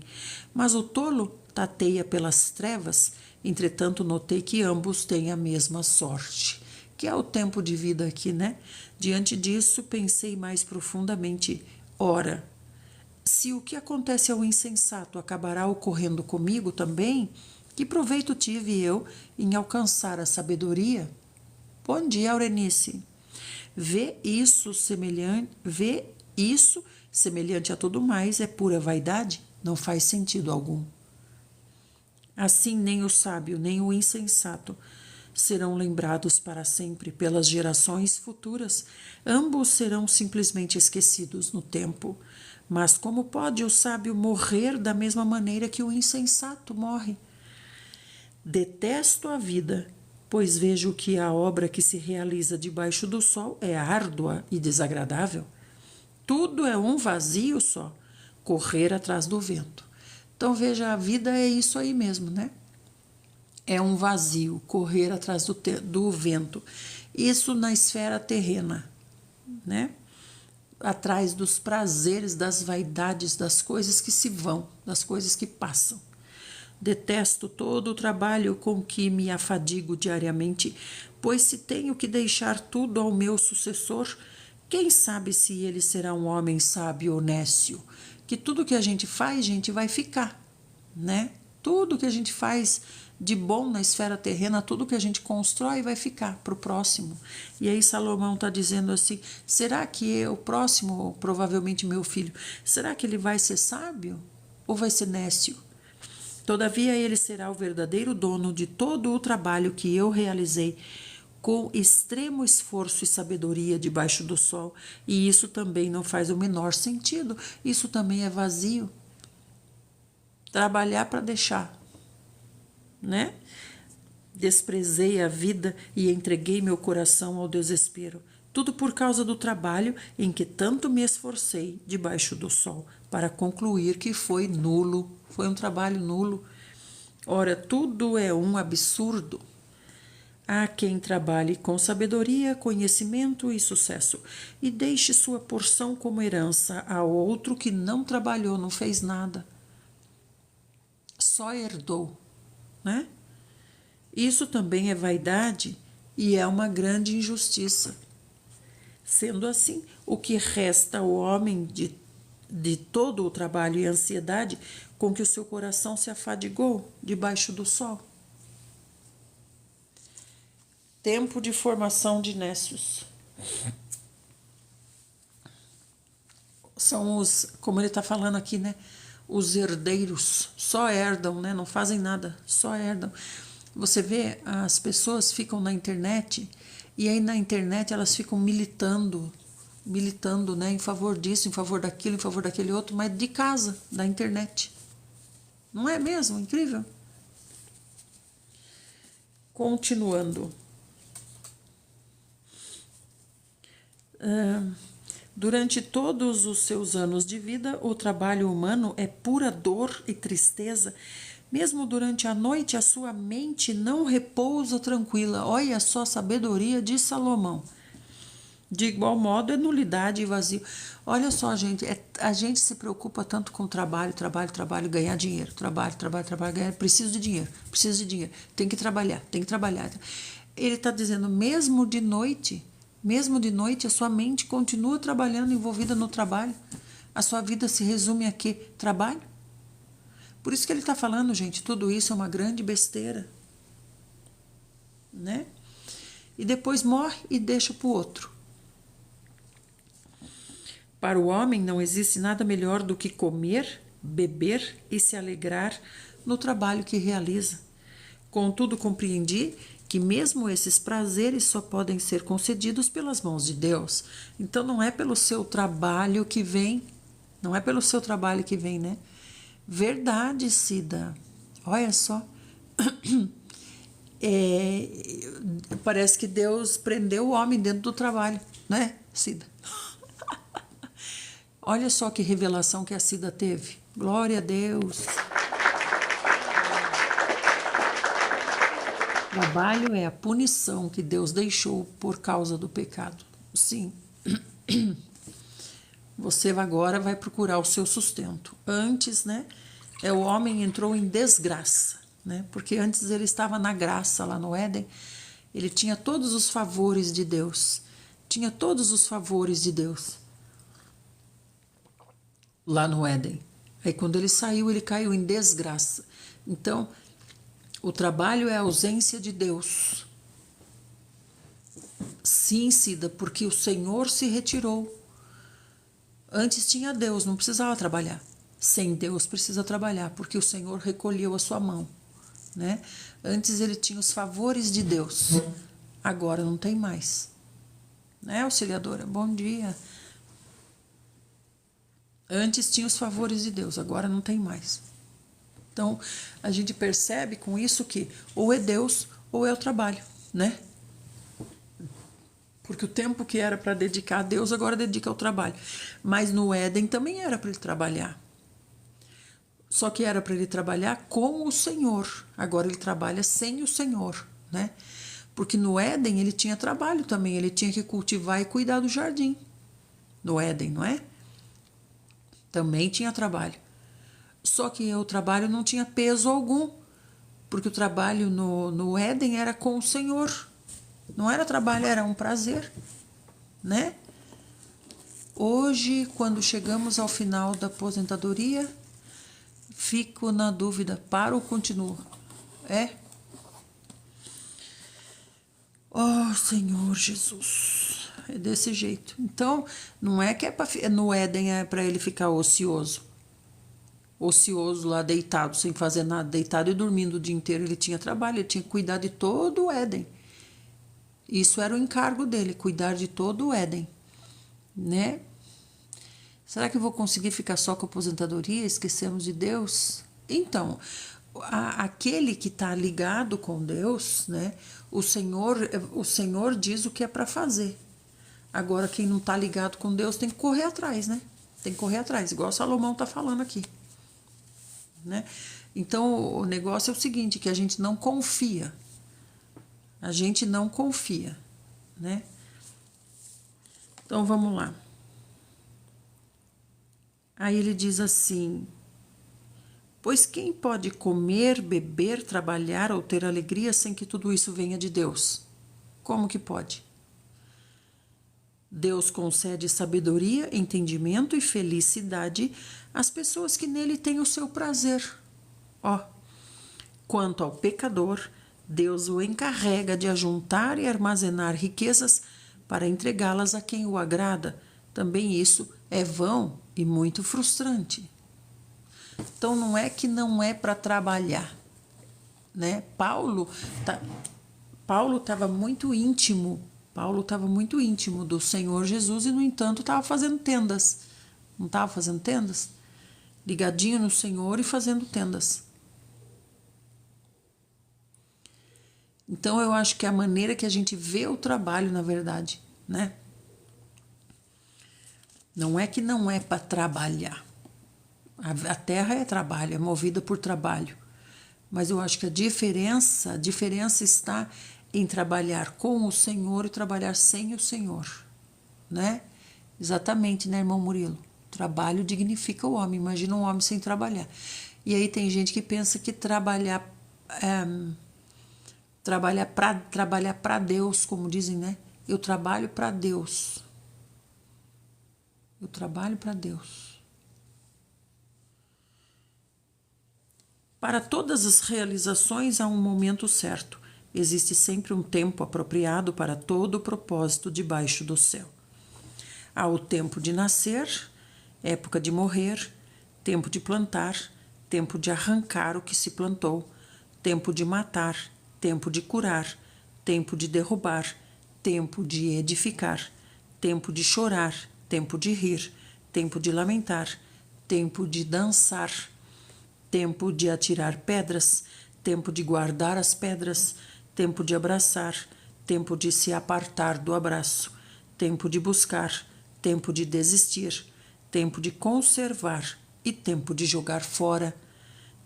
mas o tolo tateia pelas trevas. Entretanto, notei que ambos têm a mesma sorte, que é o tempo de vida aqui, né? Diante disso, pensei mais profundamente. Ora, se o que acontece ao insensato acabará ocorrendo comigo também, que proveito tive eu em alcançar a sabedoria? Bom dia, Aurenice. Vê isso semelhante a tudo mais é pura vaidade? Não faz sentido algum. Assim, nem o sábio, nem o insensato serão lembrados para sempre pelas gerações futuras. Ambos serão simplesmente esquecidos no tempo. Mas como pode o sábio morrer da mesma maneira que o insensato morre? Detesto a vida, pois vejo que a obra que se realiza debaixo do sol é árdua e desagradável. Tudo é um vazio só, correr atrás do vento. Então veja, a vida é isso aí mesmo, né? É um vazio, correr atrás do vento. Isso na esfera terrena, né? Atrás dos prazeres, das vaidades, das coisas que se vão, das coisas que passam. Detesto todo o trabalho com que me afadigo diariamente, pois se tenho que deixar tudo ao meu sucessor, quem sabe se ele será um homem sábio ou nécio? Que tudo que a gente faz, gente, vai ficar, né? Tudo que a gente faz de bom na esfera terrena, tudo que a gente constrói vai ficar para o próximo. E aí Salomão está dizendo assim, será que o próximo, provavelmente meu filho, será que ele vai ser sábio ou vai ser nécio? Todavia ele será o verdadeiro dono de todo o trabalho que eu realizei com extremo esforço e sabedoria debaixo do sol. E isso também não faz o menor sentido. Isso também é vazio. Trabalhar para deixar, né? Desprezei a vida e entreguei meu coração ao desespero. Tudo por causa do trabalho em que tanto me esforcei debaixo do sol, para concluir que foi nulo, foi um trabalho nulo. Ora, tudo é um absurdo. Há quem trabalhe com sabedoria, conhecimento e sucesso, e deixe sua porção como herança a outro que não trabalhou, não fez nada. Só herdou, né? Isso também é vaidade e é uma grande injustiça. Sendo assim, o que resta ao homem de todo o trabalho e ansiedade com que o seu coração se afadigou debaixo do sol? Tempo de formação de nécios. São os, como ele está falando aqui, né? Os herdeiros só herdam, né? Não fazem nada, só herdam. Você vê, as pessoas ficam na internet e aí na internet elas ficam militando, né? Em favor disso, em favor daquilo, em favor daquele outro, mas de casa, da internet. Não é mesmo? Incrível. Continuando. Durante todos os seus anos de vida, o trabalho humano é pura dor e tristeza. Mesmo durante a noite, a sua mente não repousa tranquila. Olha só a sabedoria de Salomão. De igual modo, é nulidade e vazio. Olha só, gente, a gente se preocupa tanto com trabalho, ganhar dinheiro. Trabalho, ganhar. Preciso de dinheiro. Tem que trabalhar. Ele está dizendo, mesmo de noite, a sua mente continua trabalhando, envolvida no trabalho. A sua vida se resume a quê? Trabalho. Por isso que ele está falando, gente, tudo isso é uma grande besteira, né? E depois morre e deixa para o outro. Para o homem não existe nada melhor do que comer, beber e se alegrar no trabalho que realiza. Contudo, compreendi que mesmo esses prazeres só podem ser concedidos pelas mãos de Deus. Então não é pelo seu trabalho que vem, né? Verdade, Cida. Olha só. Parece que Deus prendeu o homem dentro do trabalho, né, Cida? Olha só que revelação que a Cida teve. Glória a Deus. Trabalho é a punição que Deus deixou por causa do pecado. Sim. Você agora vai procurar o seu sustento. Antes, né, o homem entrou em desgraça, né? Porque antes ele estava na graça lá no Éden. Ele tinha todos os favores de Deus. Tinha todos os favores de Deus lá no Éden. Aí quando ele saiu, ele caiu em desgraça. Então, o trabalho é a ausência de Deus. Sim, Cida, porque o Senhor se retirou. Antes tinha Deus, não precisava trabalhar. Sem Deus precisa trabalhar, porque o Senhor recolheu a sua mão, né? Antes ele tinha os favores de Deus. Agora não tem mais. Né, auxiliadora? Bom dia. Antes tinha os favores de Deus, agora não tem mais. Então, a gente percebe com isso que ou é Deus ou é o trabalho, né? Porque o tempo que era para dedicar a Deus, agora dedica ao trabalho. Mas no Éden também era para ele trabalhar. Só que era para ele trabalhar com o Senhor. Agora ele trabalha sem o Senhor, né? Porque no Éden ele tinha trabalho também. Ele tinha que cultivar e cuidar do jardim. No Éden, não é? Também tinha trabalho. Só que o trabalho não tinha peso algum. Porque o trabalho no Éden era com o Senhor. Não era trabalho, era um prazer, né? Hoje, quando chegamos ao final da aposentadoria, fico na dúvida, paro ou continuo? Oh, Senhor Jesus, é desse jeito. Então, não é que no Éden é para ele ficar ocioso. Ocioso lá, deitado, sem fazer nada, deitado e dormindo o dia inteiro. Ele tinha trabalho, ele tinha que cuidar de todo o Éden. Isso era o encargo dele, cuidar de todo o Éden, né? Será que eu vou conseguir ficar só com a aposentadoria? Esquecemos de Deus? Então, aquele que está ligado com Deus, né? O Senhor diz o que é para fazer. Agora, quem não está ligado com Deus tem que correr atrás, né? Tem que correr atrás, igual Salomão está falando aqui, né? Então, o negócio é o seguinte, que a gente não confia. A gente não confia, né? Então, vamos lá. Aí ele diz assim: pois quem pode comer, beber, trabalhar ou ter alegria sem que tudo isso venha de Deus? Como que pode? Deus concede sabedoria, entendimento e felicidade às pessoas que nele têm o seu prazer. Ó, quanto ao pecador, Deus o encarrega de ajuntar e armazenar riquezas para entregá-las a quem o agrada. Também isso é vão e muito frustrante. Então não é que não é para trabalhar, né? Paulo estava muito íntimo. Paulo estava muito íntimo do Senhor Jesus e, no entanto, estava fazendo tendas. Não estava fazendo tendas? Ligadinho no Senhor e fazendo tendas. Então, eu acho que é a maneira que a gente vê o trabalho, na verdade, né? Não é que não é para trabalhar. A terra é trabalho, é movida por trabalho. Mas eu acho que a diferença está em trabalhar com o Senhor e trabalhar sem o Senhor, né? Exatamente, né, irmão Murilo? Trabalho dignifica o homem. Imagina um homem sem trabalhar. E aí tem gente que pensa que trabalhar para Deus, como dizem, né? Eu trabalho para Deus. Eu trabalho para Deus. Para todas as realizações há um momento certo. Existe sempre um tempo apropriado para todo o propósito debaixo do céu. Há o tempo de nascer, época de morrer, tempo de plantar, tempo de arrancar o que se plantou, tempo de matar, tempo de curar, tempo de derrubar, tempo de edificar, tempo de chorar, tempo de rir, tempo de lamentar, tempo de dançar, tempo de atirar pedras, tempo de guardar as pedras, tempo de abraçar, tempo de se apartar do abraço, tempo de buscar, tempo de desistir, tempo de conservar e tempo de jogar fora,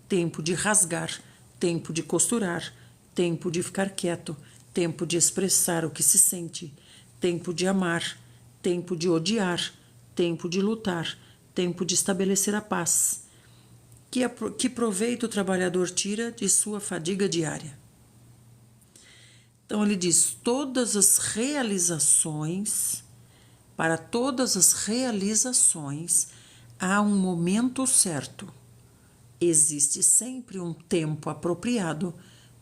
tempo de rasgar, tempo de costurar, tempo de ficar quieto, tempo de expressar o que se sente, tempo de amar, tempo de odiar, tempo de lutar, tempo de estabelecer a paz. Que proveito o trabalhador tira de sua fadiga diária? Então ele diz: para todas as realizações há um momento certo. Existe sempre um tempo apropriado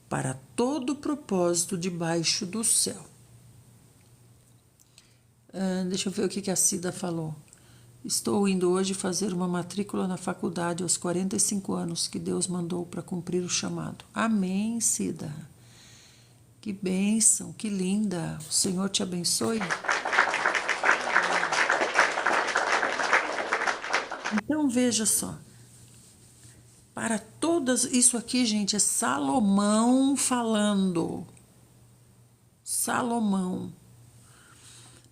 para todo propósito debaixo do céu. Deixa eu ver o que a Cida falou. Estou indo hoje fazer uma matrícula na faculdade aos 45 anos que Deus mandou para cumprir o chamado. Amém, Cida. Que bênção, que linda. O Senhor te abençoe. Então, veja só. Para todas... Isso aqui, gente, é Salomão falando. Salomão.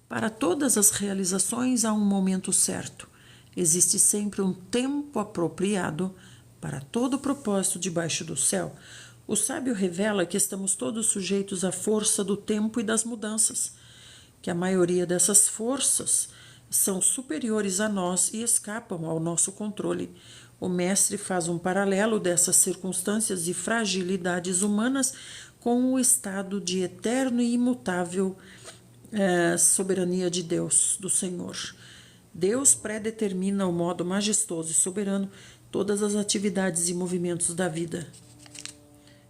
Para todas as realizações há um momento certo. Existe sempre um tempo apropriado para todo propósito debaixo do céu. O sábio revela que estamos todos sujeitos à força do tempo e das mudanças, que a maioria dessas forças são superiores a nós e escapam ao nosso controle. O mestre faz um paralelo dessas circunstâncias e fragilidades humanas com o estado de eterno e imutável soberania de Deus, do Senhor. Deus predetermina o modo majestoso e soberano todas as atividades e movimentos da vida.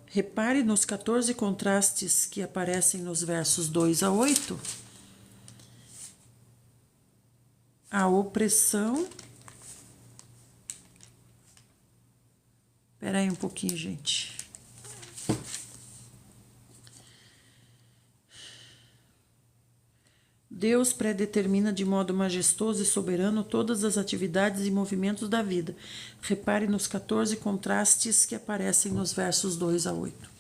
Repare nos 14 contrastes que aparecem nos versos 2 a 8. A opressão. Espera aí um pouquinho, gente. Deus predetermina de modo majestoso e soberano todas as atividades e movimentos da vida. Repare nos 14 contrastes que aparecem nos versos 2 a 8.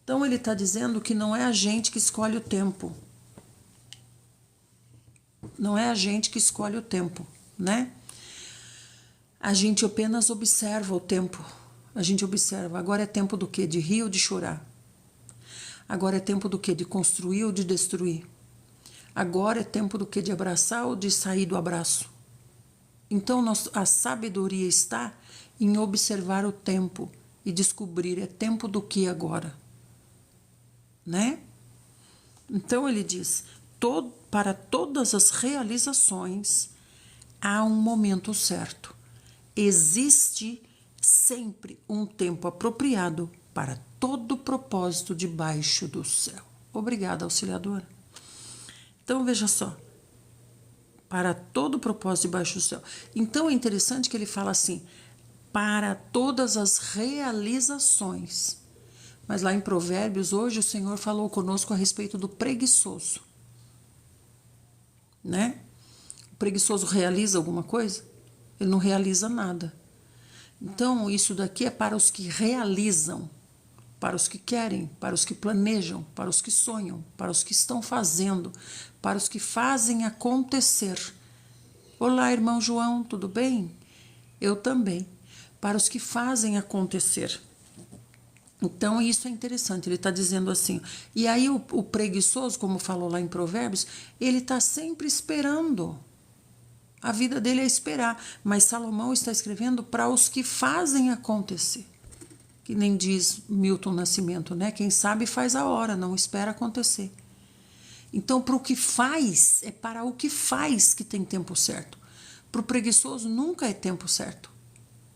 Então, ele está dizendo que não é a gente que escolhe o tempo. Não é a gente que escolhe o tempo, né? A gente apenas observa o tempo. A gente observa. Agora é tempo do quê? De rir ou de chorar? Agora é tempo do quê? De construir ou de destruir? Agora é tempo do quê? De abraçar ou de sair do abraço? Então, a sabedoria está em observar o tempo e descobrir é tempo do que agora, né? Então, ele diz, para todas as realizações há um momento certo. Existe sempre um tempo apropriado para todo propósito debaixo do céu. Obrigada, auxiliadora. Então, veja só. Para todo propósito debaixo do céu. Então, é interessante que ele fala assim, para todas as realizações. Mas lá em Provérbios, hoje, o Senhor falou conosco a respeito do preguiçoso. Né? O preguiçoso realiza alguma coisa? Ele não realiza nada. Então, isso daqui é para os que realizam, para os que querem, para os que planejam, para os que sonham, para os que estão fazendo, para os que fazem acontecer. Olá, irmão João, tudo bem? Eu também. Para os que fazem acontecer. Então, isso é interessante. Ele está dizendo assim. E aí, o preguiçoso, como falou lá em Provérbios, ele está sempre esperando. A vida dele é esperar. Mas Salomão está escrevendo para os que fazem acontecer. Que nem diz Milton Nascimento, né? Quem sabe faz a hora, não espera acontecer. Então, para o que faz, é para o que faz que tem tempo certo. Para o preguiçoso nunca é tempo certo.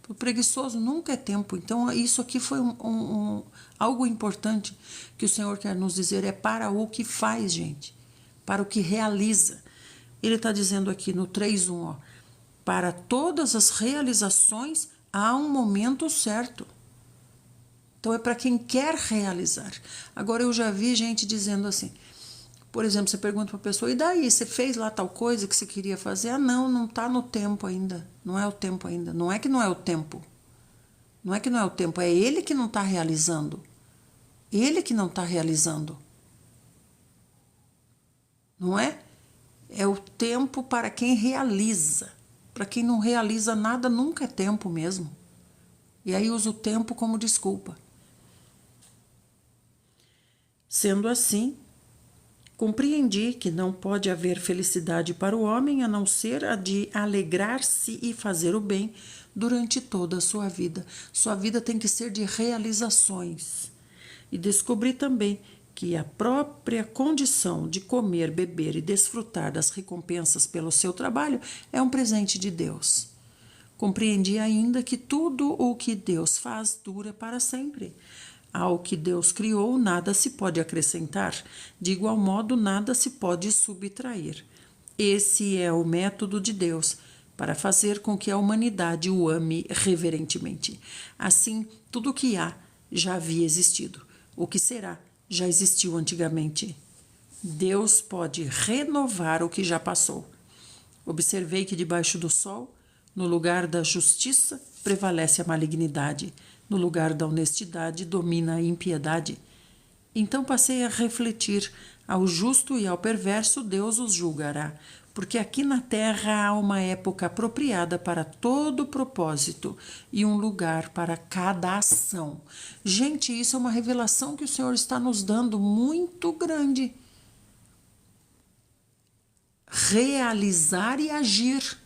Para o preguiçoso nunca é tempo. Então, isso aqui foi algo importante que o Senhor quer nos dizer. É para o que faz, gente. Para o que realiza. Ele está dizendo aqui no 3.1, ó. Para todas as realizações há um momento certo. Então, é para quem quer realizar. Agora, eu já vi gente dizendo assim, por exemplo, você pergunta para a pessoa, e daí, você fez lá tal coisa que você queria fazer? Ah, não está no tempo ainda. Não é o tempo ainda. Não é que não é o tempo. Não é que não é o tempo, é ele que não está realizando. Ele que não está realizando. Não é? É o tempo para quem realiza. Para quem não realiza nada, nunca é tempo mesmo. E aí usa o tempo como desculpa. Sendo assim, compreendi que não pode haver felicidade para o homem a não ser a de alegrar-se e fazer o bem durante toda a sua vida. Sua vida tem que ser de realizações. E descobri também que a própria condição de comer, beber e desfrutar das recompensas pelo seu trabalho é um presente de Deus. Compreendi ainda que tudo o que Deus faz dura para sempre. Ao que Deus criou, nada se pode acrescentar. De igual modo, nada se pode subtrair. Esse é o método de Deus para fazer com que a humanidade o ame reverentemente. Assim, tudo o que há já havia existido. O que será já existiu antigamente. Deus pode renovar o que já passou. Observei que debaixo do sol, no lugar da justiça, prevalece a malignidade. No lugar da honestidade, domina a impiedade. Então passei a refletir: ao justo e ao perverso Deus os julgará, porque aqui na terra há uma época apropriada para todo propósito e um lugar para cada ação. Gente, isso é uma revelação que o Senhor está nos dando muito grande. Realizar e agir.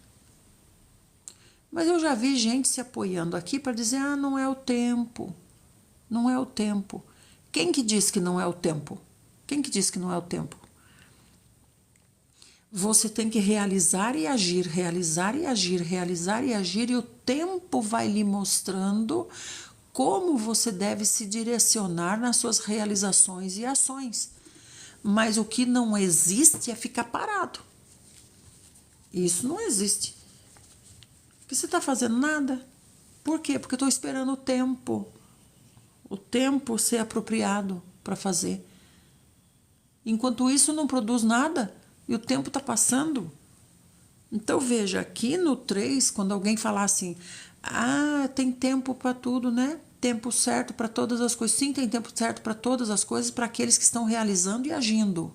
Mas eu já vi gente se apoiando aqui para dizer: ah, não é o tempo. Não é o tempo. Quem que diz que não é o tempo? Quem que diz que não é o tempo? Você tem que realizar e agir, realizar e agir, realizar e agir, e o tempo vai lhe mostrando como você deve se direcionar nas suas realizações e ações. Mas o que não existe é ficar parado. Isso não existe. Porque você está fazendo nada. Por quê? Porque eu estou esperando o tempo. O tempo ser apropriado para fazer. Enquanto isso não produz nada e o tempo está passando. Então veja, aqui no 3, quando alguém falar assim: ah, tem tempo para tudo, né? Tempo certo para todas as coisas. Sim, tem tempo certo para todas as coisas, para aqueles que estão realizando e agindo.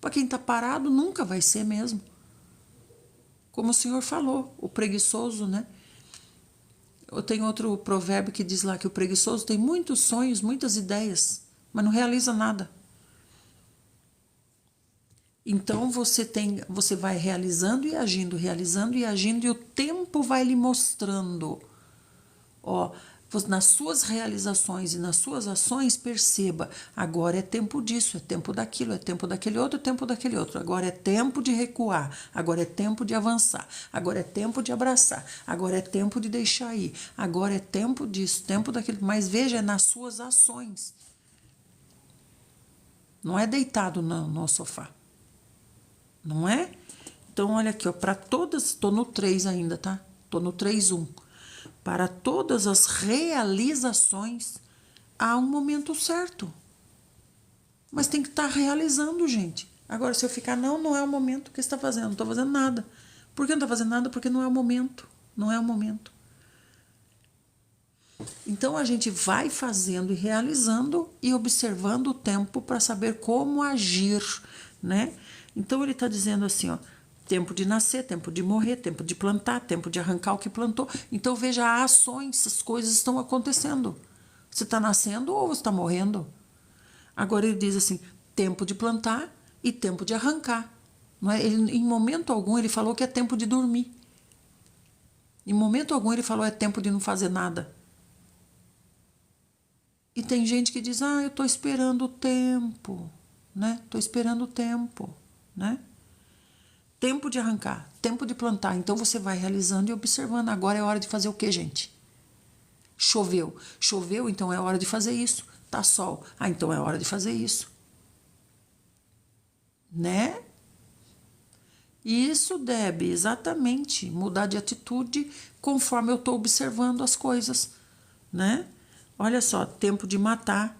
Para quem está parado, nunca vai ser mesmo. Como o Senhor falou, o preguiçoso, né? Eu tenho outro provérbio que diz lá que o preguiçoso tem muitos sonhos, muitas ideias, mas não realiza nada. Então você vai realizando e agindo, e o tempo vai lhe mostrando. Ó, nas suas realizações e nas suas ações, perceba: agora é tempo disso, é tempo daquilo, é tempo daquele outro, é tempo daquele outro. Agora é tempo de recuar, agora é tempo de avançar, agora é tempo de abraçar, agora é tempo de deixar ir, agora é tempo disso, tempo daquilo. Mas veja, é nas suas ações. Não é deitado no sofá. Não é? Então, olha aqui, ó, para todas, tô no 3 ainda, tá? Tô no 3.1. Para todas as realizações, há um momento certo. Mas tem que estar realizando, gente. Agora, se eu ficar: não é o momento, o que você está fazendo? Não estou fazendo nada. Por que não está fazendo nada? Porque não é o momento. Não é o momento. Então, a gente vai fazendo e realizando e observando o tempo para saber como agir, né? Então, ele está dizendo assim, ó: tempo de nascer, tempo de morrer, tempo de plantar, tempo de arrancar o que plantou. Então, veja, ações, as coisas estão acontecendo. Você está nascendo ou você está morrendo? Agora ele diz assim: tempo de plantar e tempo de arrancar. Não é? Ele, em momento algum ele falou que é tempo de dormir. Em momento algum ele falou é tempo de não fazer nada. E tem gente que diz: ah, eu estou esperando o tempo, né? Estou esperando o tempo, né? Tempo de arrancar, tempo de plantar. Então você vai realizando e observando. Agora é hora de fazer o quê, gente? Choveu. Choveu, então é hora de fazer isso. Tá sol. Ah, então é hora de fazer isso. Né? Isso deve exatamente mudar de atitude conforme eu estou observando as coisas, né? Olha só, tempo de matar,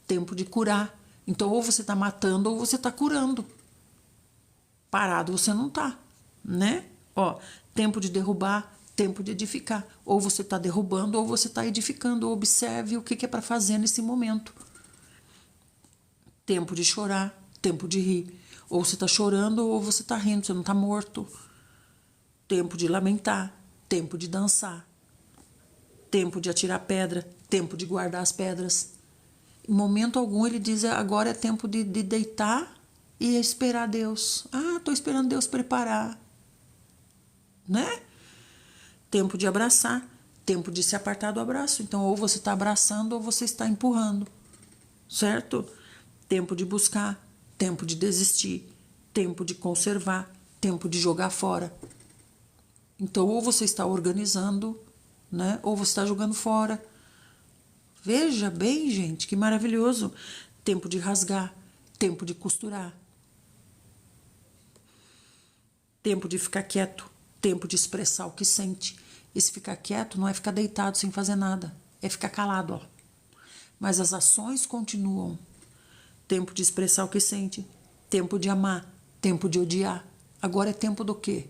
tempo de curar. Então, ou você está matando ou você está curando. Parado você não está, né? Ó, tempo de derrubar, tempo de edificar. Ou você está derrubando ou você está edificando. Observe o que é para fazer nesse momento. Tempo de chorar, tempo de rir. Ou você está chorando ou você está rindo, você não está morto. Tempo de lamentar, tempo de dançar. Tempo de atirar pedra, tempo de guardar as pedras. Em momento algum ele diz, agora é tempo de deitar e esperar Deus. Ah, estou esperando Deus preparar. Né? Tempo de abraçar, tempo de se apartar do abraço. Então, ou você está abraçando ou você está empurrando, certo? Tempo de buscar, tempo de desistir, tempo de conservar, tempo de jogar fora. Então, ou você está organizando, né? Ou você está jogando fora. Veja bem, gente, que maravilhoso. Tempo de rasgar, tempo de costurar. Tempo de ficar quieto, tempo de expressar o que sente. Esse ficar quieto não é ficar deitado sem fazer nada, é ficar calado, ó. Mas as ações continuam. Tempo de expressar o que sente, tempo de amar, tempo de odiar. Agora é tempo do quê?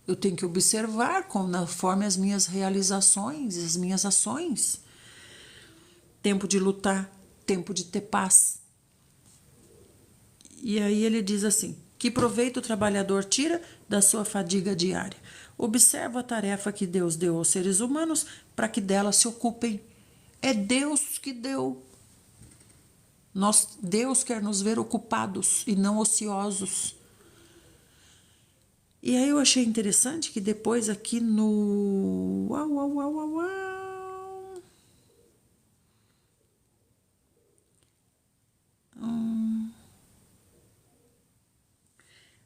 Eu tenho que observar conforme as minhas realizações, as minhas ações. Tempo de lutar, tempo de ter paz. E aí ele diz assim: que proveito o trabalhador tira da sua fadiga diária? Observa a tarefa que Deus deu aos seres humanos para que dela se ocupem. É Deus que deu. Deus quer nos ver ocupados e não ociosos. E aí eu achei interessante que depois aqui no...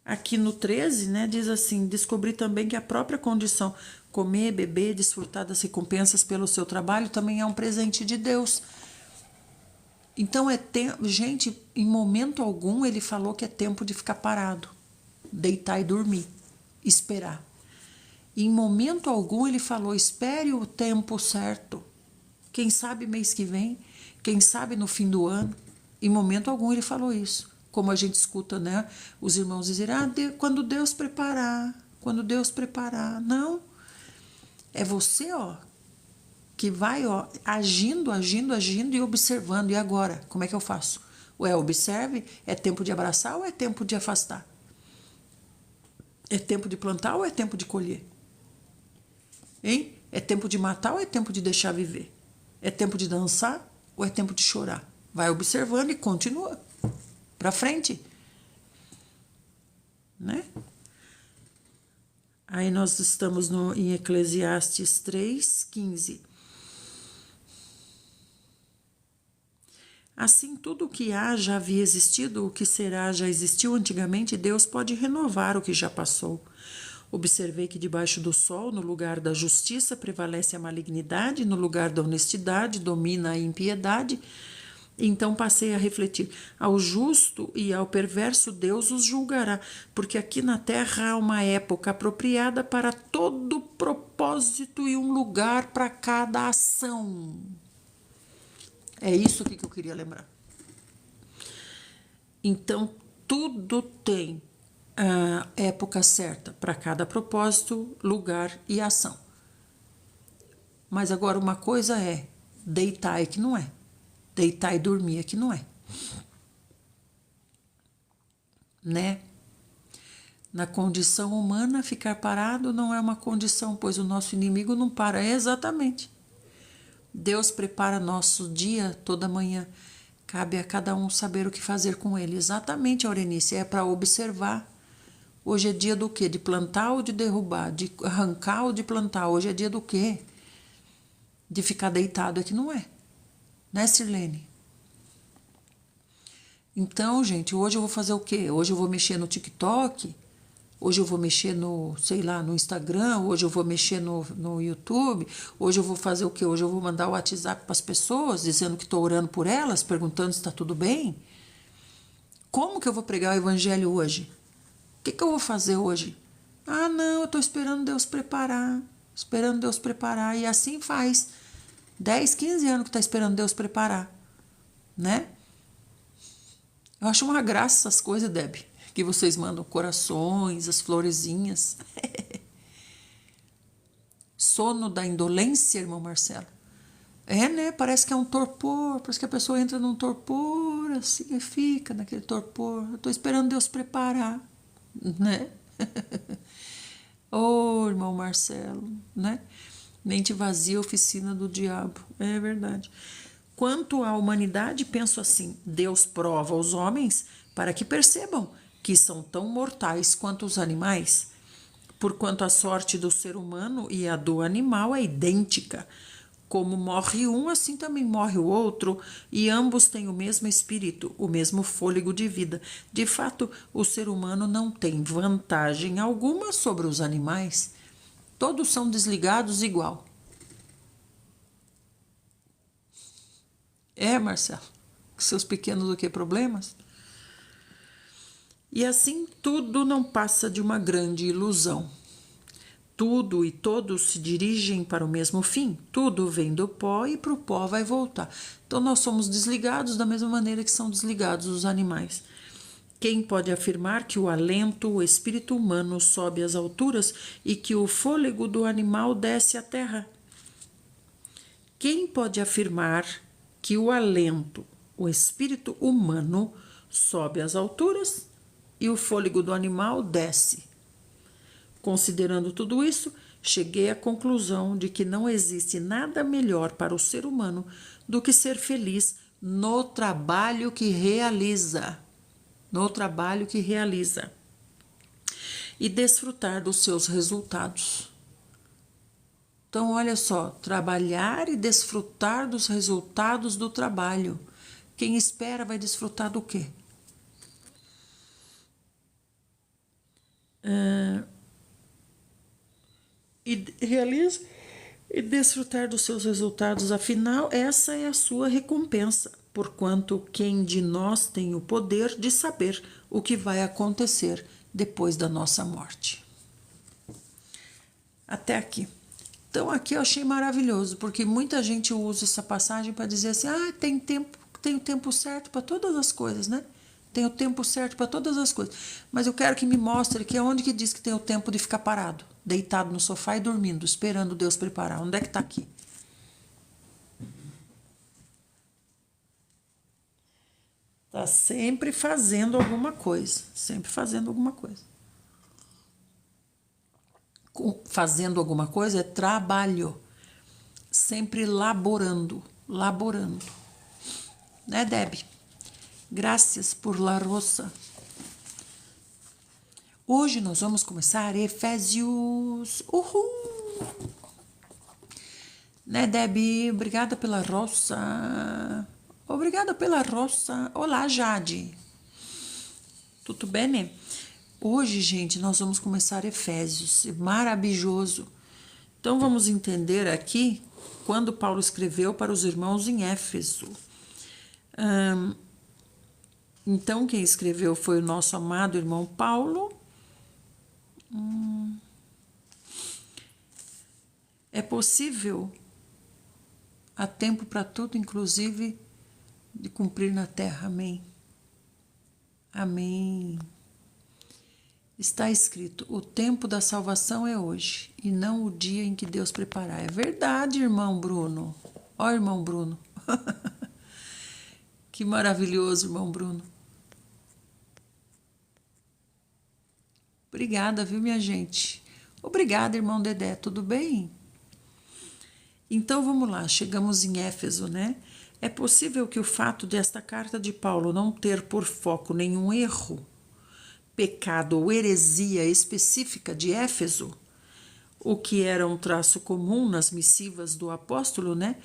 Aqui no 13, né, diz assim: descobri também que a própria condição comer, beber, desfrutar das recompensas pelo seu trabalho também é um presente de Deus. Então gente, em momento algum ele falou que é tempo de ficar parado, deitar e dormir, esperar. E em momento algum ele falou: espere o tempo certo. Quem sabe mês que vem, quem sabe no fim do ano. Em momento algum ele falou isso. Como a gente escuta, né, os irmãos dizerem: quando Deus preparar, quando Deus preparar. Não, é você, ó, que vai, ó, agindo e observando. E agora, como é que eu faço? Observe, é tempo de abraçar ou é tempo de afastar? É tempo de plantar ou é tempo de colher? Hein? É tempo de matar ou é tempo de deixar viver? É tempo de dançar ou é tempo de chorar? Vai observando e continua para frente, né? Aí nós estamos em Eclesiastes 3:15. Assim, tudo o que há já havia existido, o que será já existiu antigamente, Deus pode renovar o que já passou. Observei que debaixo do sol, no lugar da justiça, prevalece a malignidade, no lugar da honestidade, domina a impiedade. Então passei a refletir: ao justo e ao perverso Deus os julgará, porque aqui na terra há uma época apropriada para todo propósito e um lugar para cada ação. É isso que eu queria lembrar. Então, tudo tem a época certa para cada propósito, lugar e ação. Mas agora uma coisa é deitar é que não é. Deitar e dormir é que não é. Né? Na condição humana, ficar parado não é uma condição, pois o nosso inimigo não para. Exatamente. Deus prepara nosso dia toda manhã. Cabe a cada um saber o que fazer com ele. Exatamente, Aurenice, é para observar. Hoje é dia do quê? De plantar ou de derrubar? De arrancar ou de plantar? Hoje é dia do quê? De ficar deitado é que não é. Né, Sirlene? Então, gente, hoje eu vou fazer o quê? Hoje eu vou mexer no TikTok, hoje eu vou mexer no, sei lá, no Instagram, hoje eu vou mexer no YouTube, hoje eu vou fazer o quê? Hoje eu vou mandar o WhatsApp para as pessoas, dizendo que estou orando por elas, perguntando se está tudo bem. Como que eu vou pregar o evangelho hoje? O que eu vou fazer hoje? Ah, não, eu estou esperando Deus preparar, e assim faz 10, 15 anos que está esperando Deus preparar, né? Eu acho uma graça essas coisas, Deb, que vocês mandam corações, as florezinhas. Sono da indolência, irmão Marcelo. É, né? Parece que é um torpor, parece que a pessoa entra num torpor, assim, e fica naquele torpor. Eu tô esperando Deus preparar, né? Ô, irmão Marcelo, né? Mente vazia, oficina do diabo. É verdade. Quanto à humanidade, penso assim: Deus prova os homens para que percebam que são tão mortais quanto os animais, porquanto a sorte do ser humano e a do animal é idêntica. Como morre um, assim também morre o outro, e ambos têm o mesmo espírito, o mesmo fôlego de vida. De fato, o ser humano não tem vantagem alguma sobre os animais. Todos são desligados igual. É, Marcelo, seus pequenos o que problemas? E assim tudo não passa de uma grande ilusão. Tudo e todos se dirigem para o mesmo fim. Tudo vem do pó e para o pó vai voltar. Então nós somos desligados da mesma maneira que são desligados os animais. Quem pode afirmar que o alento, o espírito humano sobe às alturas e que o fôlego do animal desce à terra? Quem pode afirmar que o alento, o espírito humano sobe às alturas e o fôlego do animal desce? Considerando tudo isso, cheguei à conclusão de que não existe nada melhor para o ser humano do que ser feliz no trabalho que realiza. No trabalho que realiza. E desfrutar dos seus resultados. Então, olha só, trabalhar e desfrutar dos resultados do trabalho. Quem espera vai desfrutar do quê? E realiza e desfrutar dos seus resultados. Afinal, essa é a sua recompensa, porquanto quem de nós tem o poder de saber o que vai acontecer depois da nossa morte. Até aqui. Então, aqui eu achei maravilhoso, porque muita gente usa essa passagem para dizer assim: tem o tempo certo para todas as coisas, né? Tem o tempo certo para todas as coisas. Mas eu quero que me mostre que é onde que diz que tem o tempo de ficar parado, deitado no sofá e dormindo, esperando Deus preparar. Onde é que está aqui? Está sempre fazendo alguma coisa. Sempre fazendo alguma coisa. Fazendo alguma coisa é trabalho. Sempre laborando. Laborando. Né, Deb? Graças por la roça. Hoje nós vamos começar Efésios. Uhul! Né, Debbie? Obrigada pela roça. Obrigada pela roça. Olá, Jade. Tudo bem, né? Hoje, gente, nós vamos começar Efésios. Maravilhoso. Então, vamos entender aqui quando Paulo escreveu para os irmãos em Éfeso. Então, quem escreveu foi o nosso amado irmão Paulo. É possível, há tempo para tudo, inclusive de cumprir na terra. Amém. Amém. Está escrito: o tempo da salvação é hoje, e não o dia em que Deus preparar. É verdade, irmão Bruno. Ó, irmão Bruno. Que maravilhoso, irmão Bruno. Obrigada, viu, minha gente? Obrigada, irmão Dedé. Tudo bem? Então, vamos lá. Chegamos em Éfeso, né? É possível que o fato desta carta de Paulo não ter por foco nenhum erro, pecado ou heresia específica de Éfeso, o que era um traço comum nas missivas do apóstolo, né?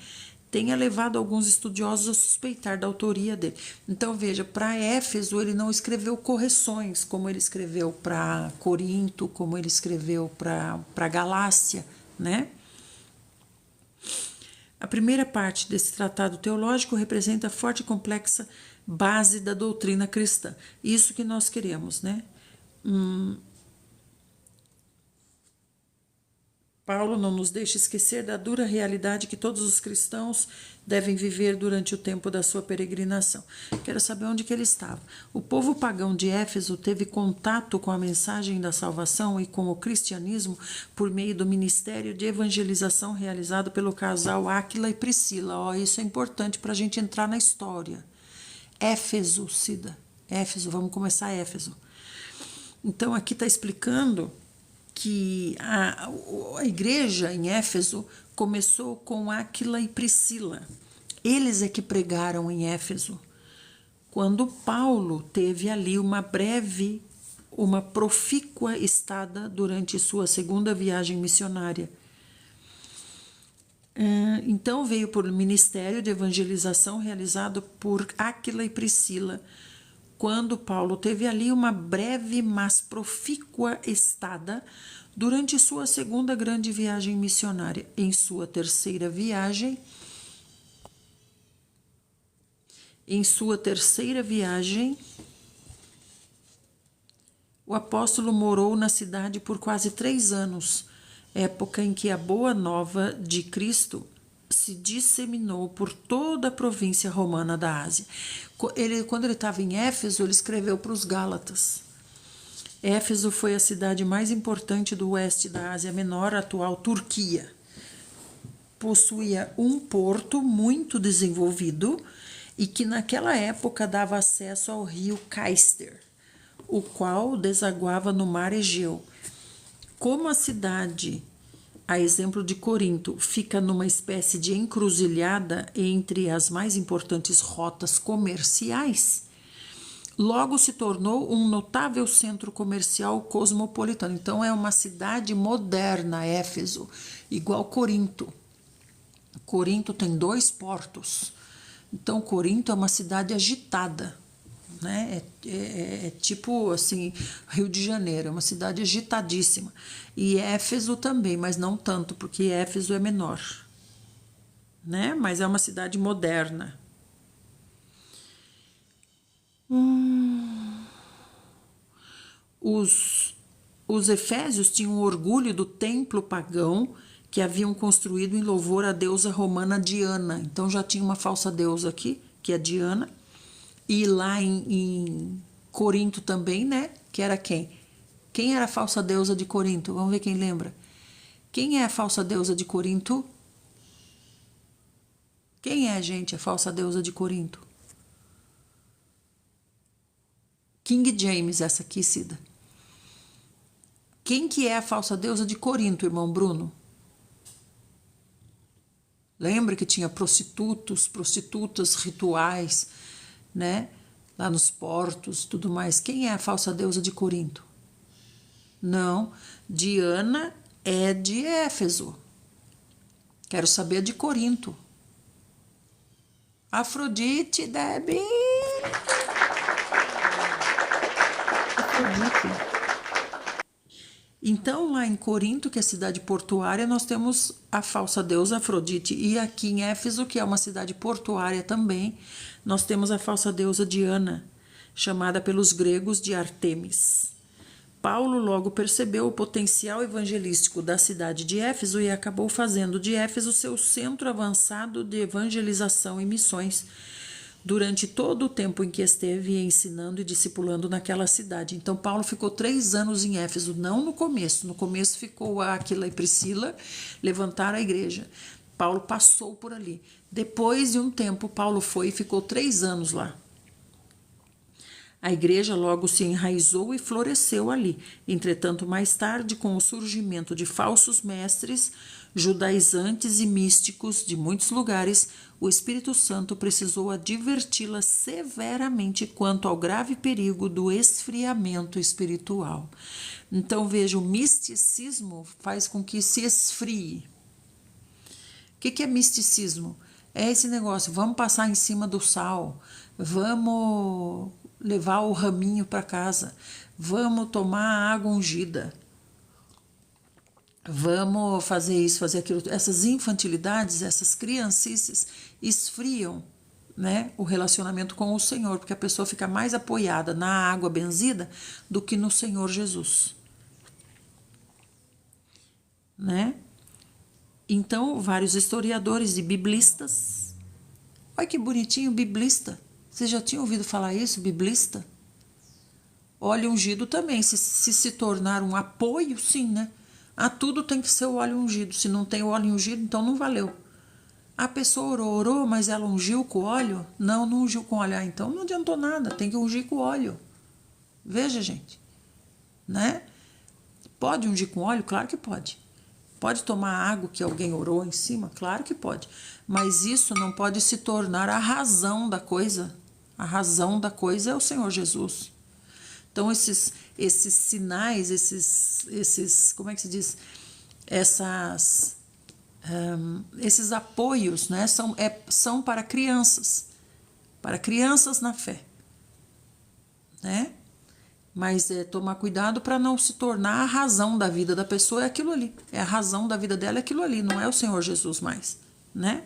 Tenha levado alguns estudiosos a suspeitar da autoria dele. Então, veja, para Éfeso ele não escreveu correções, como ele escreveu para Corinto, como ele escreveu para Galácia, né? A primeira parte desse tratado teológico representa a forte e complexa base da doutrina cristã. Isso que nós queremos, né? Paulo não nos deixa esquecer da dura realidade que todos os cristãos devem viver durante o tempo da sua peregrinação. Quero saber onde que ele estava. O povo pagão de Éfeso teve contato com a mensagem da salvação e com o cristianismo por meio do ministério de evangelização realizado pelo casal Áquila e Priscila. Isso é importante para a gente entrar na história. Éfeso, Cida. Éfeso, vamos começar Éfeso. Então, aqui está explicando que a igreja em Éfeso começou com Áquila e Priscila. Eles é que pregaram em Éfeso, quando Paulo teve ali uma profícua estada durante sua segunda viagem missionária. Então veio por ministério de evangelização realizado por Áquila e Priscila, quando Paulo teve ali uma breve, mas profícua estada durante sua segunda grande viagem missionária. Em sua terceira viagem, o apóstolo morou na cidade por quase 3 anos, época em que a boa nova de Cristo se disseminou por toda a província romana da Ásia. Quando ele estava em Éfeso, ele escreveu para os Gálatas. Éfeso foi a cidade mais importante do oeste da Ásia Menor, atual Turquia. Possuía um porto muito desenvolvido e que naquela época dava acesso ao rio Caister, o qual desaguava no mar Egeu. Como a cidade, a exemplo de Corinto, fica numa espécie de encruzilhada entre as mais importantes rotas comerciais, logo se tornou um notável centro comercial cosmopolitano. Então é uma cidade moderna, Éfeso, igual Corinto. Corinto tem 2 portos. Então Corinto é uma cidade agitada, né? É tipo assim, Rio de Janeiro, é uma cidade agitadíssima. E Éfeso também, mas não tanto, porque Éfeso é menor, né? Mas é uma cidade moderna. Os efésios tinham orgulho do templo pagão que haviam construído em louvor à deusa romana Diana. Então já tinha uma falsa deusa aqui, que é Diana. E lá em Corinto também, né? Que era quem? Quem era a falsa deusa de Corinto? Vamos ver quem lembra. Quem é a falsa deusa de Corinto? Quem é, gente, a falsa deusa de Corinto? King James, essa aqui, Cida. Quem que é a falsa deusa de Corinto, irmão Bruno? Lembra que tinha prostitutas rituais, né? Lá nos portos, tudo mais. Quem é a falsa deusa de Corinto? Não, Diana é de Éfeso. Quero saber de Corinto. Afrodite, Debbie. Afrodite. Então, lá em Corinto, que é a cidade portuária, nós temos a falsa deusa Afrodite. E aqui em Éfeso, que é uma cidade portuária também, nós temos a falsa deusa Diana, chamada pelos gregos de Artemis. Paulo logo percebeu o potencial evangelístico da cidade de Éfeso e acabou fazendo de Éfeso seu centro avançado de evangelização e missões, durante todo o tempo em que esteve ensinando e discipulando naquela cidade. Então, Paulo ficou 3 anos em Éfeso, não no começo. No começo ficou Áquila e Priscila, levantaram a igreja. Paulo passou por ali. Depois de um tempo, Paulo foi e ficou 3 anos lá. A igreja logo se enraizou e floresceu ali. Entretanto, mais tarde, com o surgimento de falsos mestres, judaizantes e místicos de muitos lugares, o Espírito Santo precisou adverti-la severamente quanto ao grave perigo do esfriamento espiritual. Então, veja, o misticismo faz com que se esfrie. O que é misticismo? É esse negócio, vamos passar em cima do sal, vamos levar o raminho para casa, vamos tomar água ungida, vamos fazer isso, fazer aquilo. Essas infantilidades, essas criancices esfriam, né, o relacionamento com o Senhor, porque a pessoa fica mais apoiada na água benzida do que no Senhor Jesus, né? Então, vários historiadores e biblistas, olha que bonitinho, biblista. Vocês já tinham ouvido falar isso, biblista? Óleo ungido também, se tornar um apoio, sim, né? A tudo tem que ser o óleo ungido. Se não tem o óleo ungido, então não valeu. A pessoa orou, mas ela ungiu com óleo? Não, não ungiu com óleo. Ah, então não adiantou nada, tem que ungir com óleo. Veja, gente, né? Pode ungir com óleo? Claro que pode. Pode tomar água que alguém orou em cima? Claro que pode. Mas isso não pode se tornar a razão da coisa. A razão da coisa é o Senhor Jesus. Então, esses sinais, como é que se diz? Esses apoios, né, são para crianças na fé, né? Mas tomar cuidado para não se tornar a razão da vida da pessoa, é aquilo ali. É a razão da vida dela, é aquilo ali, não é o Senhor Jesus mais, né?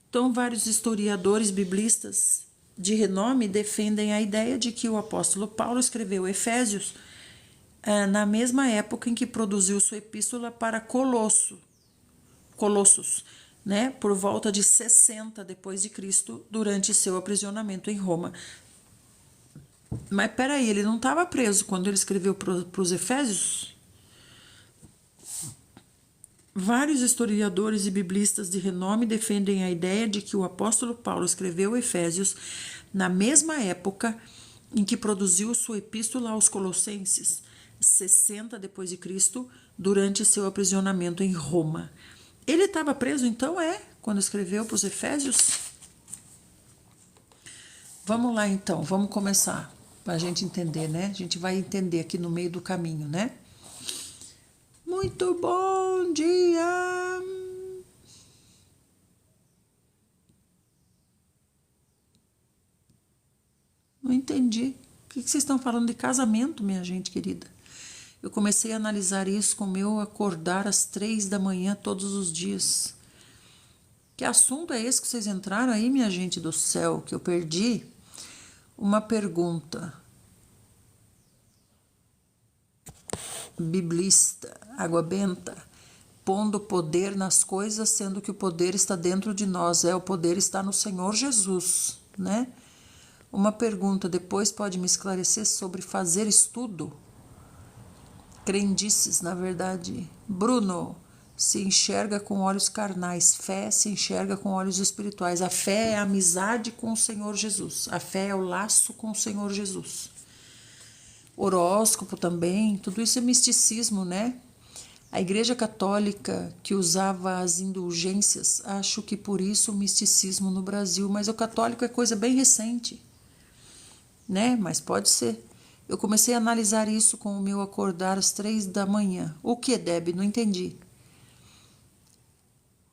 Então, vários historiadores biblistas de renome defendem a ideia de que o apóstolo Paulo escreveu Efésios na mesma época em que produziu sua epístola para Colossos, né, por volta de 60 depois de Cristo, durante seu aprisionamento em Roma. Mas peraí, ele não estava preso quando ele escreveu para os Efésios? Vários historiadores e biblistas de renome defendem a ideia de que o apóstolo Paulo escreveu Efésios na mesma época em que produziu sua epístola aos Colossenses, 60 depois de Cristo, durante seu aprisionamento em Roma. Ele estava preso, então, quando escreveu para os Efésios? Vamos lá, então, vamos começar, para a gente entender, né? A gente vai entender aqui no meio do caminho, né? Muito bom dia! Não entendi. O que vocês estão falando de casamento, minha gente querida? Eu comecei a analisar isso com o meu acordar às 3 da manhã todos os dias. Que assunto é esse que vocês entraram aí, minha gente do céu, que eu perdi? Uma pergunta. Biblista, água benta, pondo poder nas coisas, sendo que o poder está dentro de nós, o poder está no Senhor Jesus, né? Uma pergunta, depois pode me esclarecer sobre fazer estudo? Crendices, na verdade. Bruno, se enxerga com olhos carnais, fé se enxerga com olhos espirituais. A fé é a amizade com o Senhor Jesus, a fé é o laço com o Senhor Jesus. Horóscopo também, tudo isso é misticismo, né? A Igreja Católica, que usava as indulgências, acho que por isso o misticismo no Brasil, mas o católico é coisa bem recente, né? Mas pode ser. Eu comecei a analisar isso com o meu acordar às 3 da manhã. O que, Deb? Não entendi.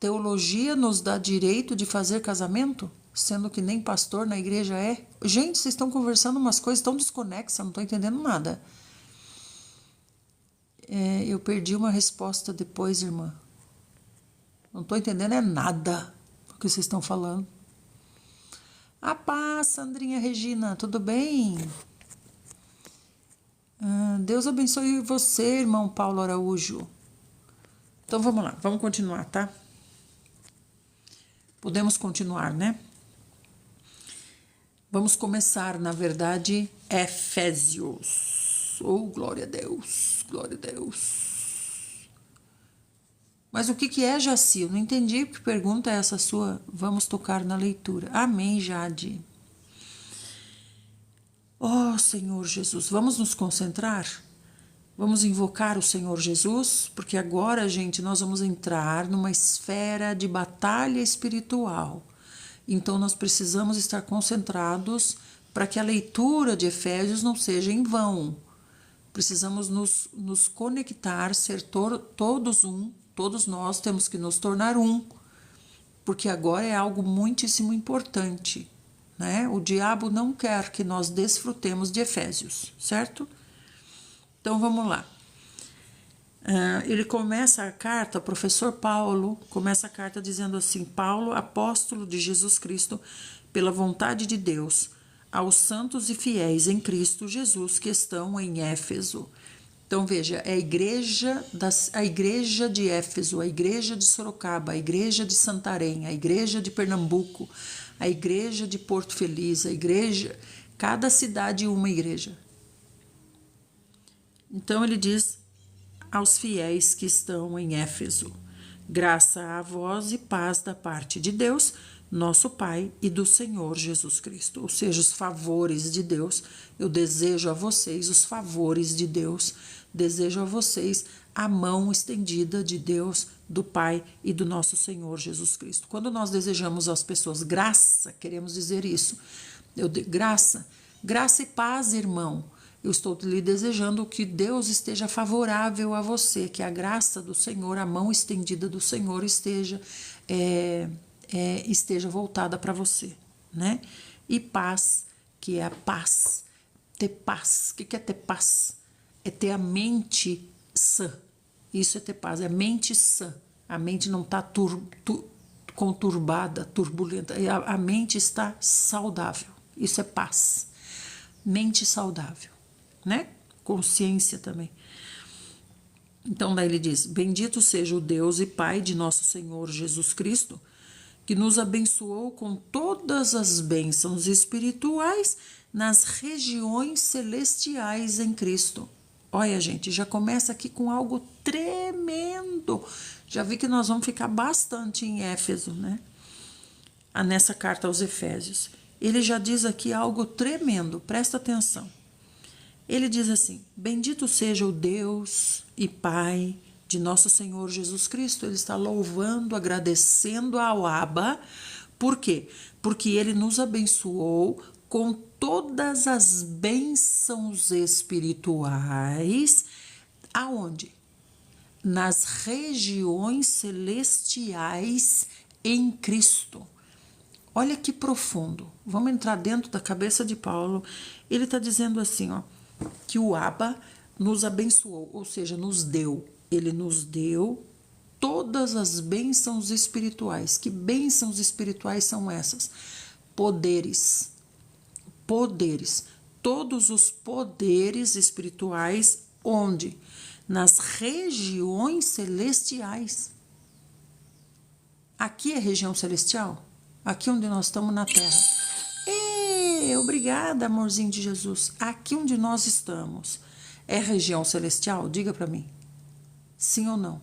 Teologia nos dá direito de fazer casamento? Sendo que nem pastor na igreja é? Gente, vocês estão conversando umas coisas tão desconexas, não estou entendendo nada. Eu perdi uma resposta depois, irmã. Não estou entendendo nada do que vocês estão falando. A paz, Sandrinha Regina, tudo bem? Deus abençoe você, irmão Paulo Araújo. Então vamos lá, vamos continuar, tá? Podemos continuar, né? Vamos começar, na verdade, Efésios. Oh, glória a Deus, glória a Deus. Mas o que é, Jaci? Eu não entendi que pergunta é essa sua. Vamos tocar na leitura. Amém, Jade. Oh, Senhor Jesus, vamos nos concentrar? Vamos invocar o Senhor Jesus? Porque agora, gente, nós vamos entrar numa esfera de batalha espiritual. Então, nós precisamos estar concentrados para que a leitura de Efésios não seja em vão. Precisamos nos conectar, ser todos um, todos nós temos que nos tornar um, porque agora é algo muitíssimo importante, né? O diabo não quer que nós desfrutemos de Efésios, certo? Então, vamos lá. Ele começa a carta, o professor Paulo começa a carta dizendo assim: Paulo, apóstolo de Jesus Cristo, pela vontade de Deus, aos santos e fiéis em Cristo Jesus que estão em Éfeso. Então veja, é a igreja de Éfeso, a igreja de Sorocaba, a igreja de Santarém, a igreja de Pernambuco, a igreja de Porto Feliz, cada cidade uma igreja. Então ele diz aos fiéis que estão em Éfeso: graça a vós e paz da parte de Deus, nosso Pai, e do Senhor Jesus Cristo. Ou seja, os favores de Deus. Eu desejo a vocês os favores de Deus. Desejo a vocês a mão estendida de Deus, do Pai e do nosso Senhor Jesus Cristo. Quando nós desejamos às pessoas graça, queremos dizer isso. Graça e paz, irmão. Eu estou lhe desejando que Deus esteja favorável a você, que a graça do Senhor, a mão estendida do Senhor esteja voltada para você, né? E paz, que é a paz. Ter paz. O que é ter paz? É ter a mente sã. Isso é ter paz, é mente sã. A mente não está conturbada, turbulenta. A mente está saudável. Isso é paz. Mente saudável, né? Consciência também. Então, daí ele diz: bendito seja o Deus e Pai de nosso Senhor Jesus Cristo, que nos abençoou com todas as bênçãos espirituais nas regiões celestiais em Cristo. Olha, gente, já começa aqui com algo tremendo. Já vi que nós vamos ficar bastante em Éfeso, né? Nessa carta aos Efésios. Ele já diz aqui algo tremendo, presta atenção. Ele diz assim: bendito seja o Deus e Pai de nosso Senhor Jesus Cristo. Ele está louvando, agradecendo ao Abba. Por quê? Porque ele nos abençoou com todas as bênçãos espirituais. Aonde? Nas regiões celestiais em Cristo. Olha que profundo. Vamos entrar dentro da cabeça de Paulo. Ele está dizendo assim, ó, que o Abba nos abençoou, ou seja, nos deu. Ele nos deu todas as bênçãos espirituais. Que bênçãos espirituais são essas? Poderes. Poderes. Todos os poderes espirituais, onde? Nas regiões celestiais. Aqui é região celestial? Aqui onde nós estamos na terra. Obrigada, amorzinho de Jesus. Aqui onde nós estamos é região celestial? Diga para mim. Sim ou não?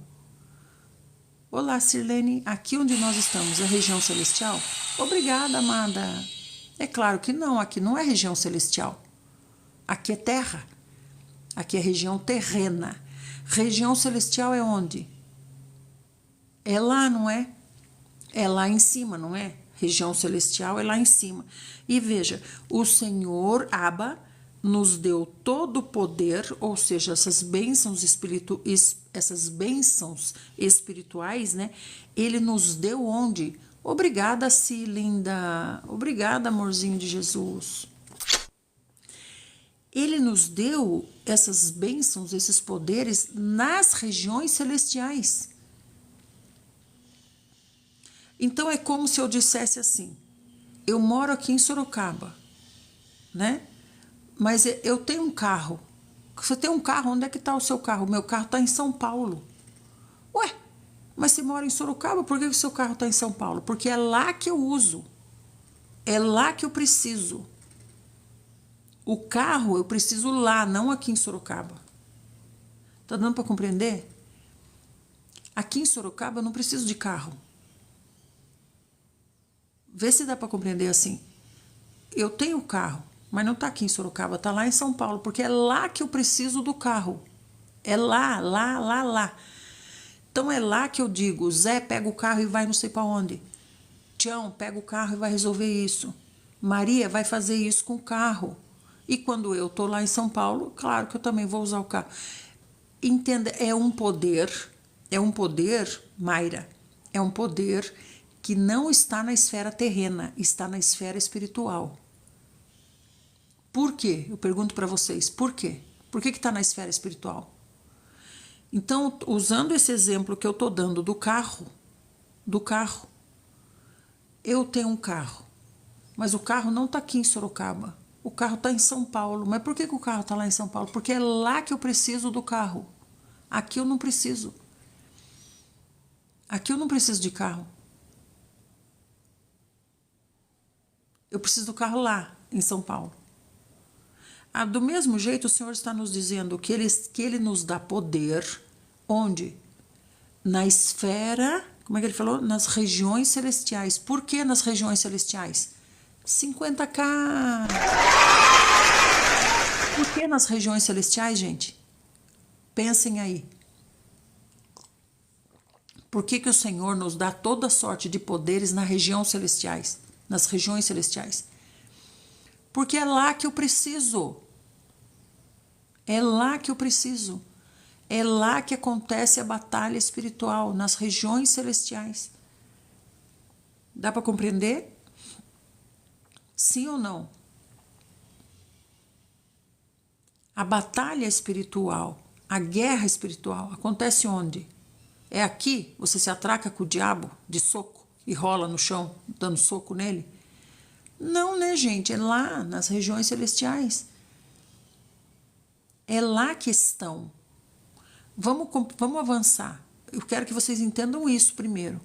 Olá, Sirlene. Aqui onde nós estamos é região celestial? Obrigada, amada. É claro que não. Aqui não é região celestial. Aqui é terra. Aqui é região terrena. Região celestial é onde? É lá, não é? É lá em cima, não é? Região celestial é lá em cima. E veja, o Senhor Abba nos deu todo o poder, ou seja, essas bênçãos espirituais, né? Ele nos deu onde? Obrigada, linda. Obrigada, amorzinho de Jesus. Ele nos deu essas bênçãos, esses poderes nas regiões celestiais. Então é como se eu dissesse assim: eu moro aqui em Sorocaba, né? Mas eu tenho um carro. Você tem um carro? Onde é que está o seu carro? O meu carro está em São Paulo. Ué, mas você mora em Sorocaba, por que o seu carro está em São Paulo? Porque é lá que eu uso. É lá que eu preciso. O carro eu preciso lá, não aqui em Sorocaba. Tá dando para compreender? Aqui em Sorocaba eu não preciso de carro. Vê se dá para compreender assim. Eu tenho carro, mas não está aqui em Sorocaba, está lá em São Paulo, porque é lá que eu preciso do carro. É lá. Então é lá que eu digo: Zé, pega o carro e vai não sei para onde. Tião, pega o carro e vai resolver isso. Maria vai fazer isso com o carro. E quando eu estou lá em São Paulo, claro que eu também vou usar o carro. Entenda, é um poder, Mayra, é um poder que não está na esfera terrena, está na esfera espiritual. Por quê? Eu pergunto para vocês, por quê? Por que está na esfera espiritual? Então, usando esse exemplo que eu estou dando do carro, eu tenho um carro, mas o carro não está aqui em Sorocaba. O carro está em São Paulo. Mas por que o carro está lá em São Paulo? Porque é lá que eu preciso do carro. Aqui eu não preciso. Aqui eu não preciso de carro. Eu preciso do carro lá, em São Paulo. Do mesmo jeito, o Senhor está nos dizendo que Ele nos dá poder. Onde? Na esfera, como é que Ele falou? Nas regiões celestiais. Por que nas regiões celestiais? 50K. Por que nas regiões celestiais, gente? Pensem aí. Por que que o Senhor nos dá toda sorte de poderes nas regiões celestiais? Porque é lá que eu preciso. É lá que eu preciso. É lá que acontece a batalha espiritual, nas regiões celestiais. Dá para compreender? Sim ou não? A batalha espiritual, a guerra espiritual, acontece onde? É aqui? Você se atraca com o diabo de soco e rola no chão, dando soco nele? Não, né, gente? É lá, nas regiões celestiais. É lá que estão. Vamos avançar. Eu quero que vocês entendam isso primeiro.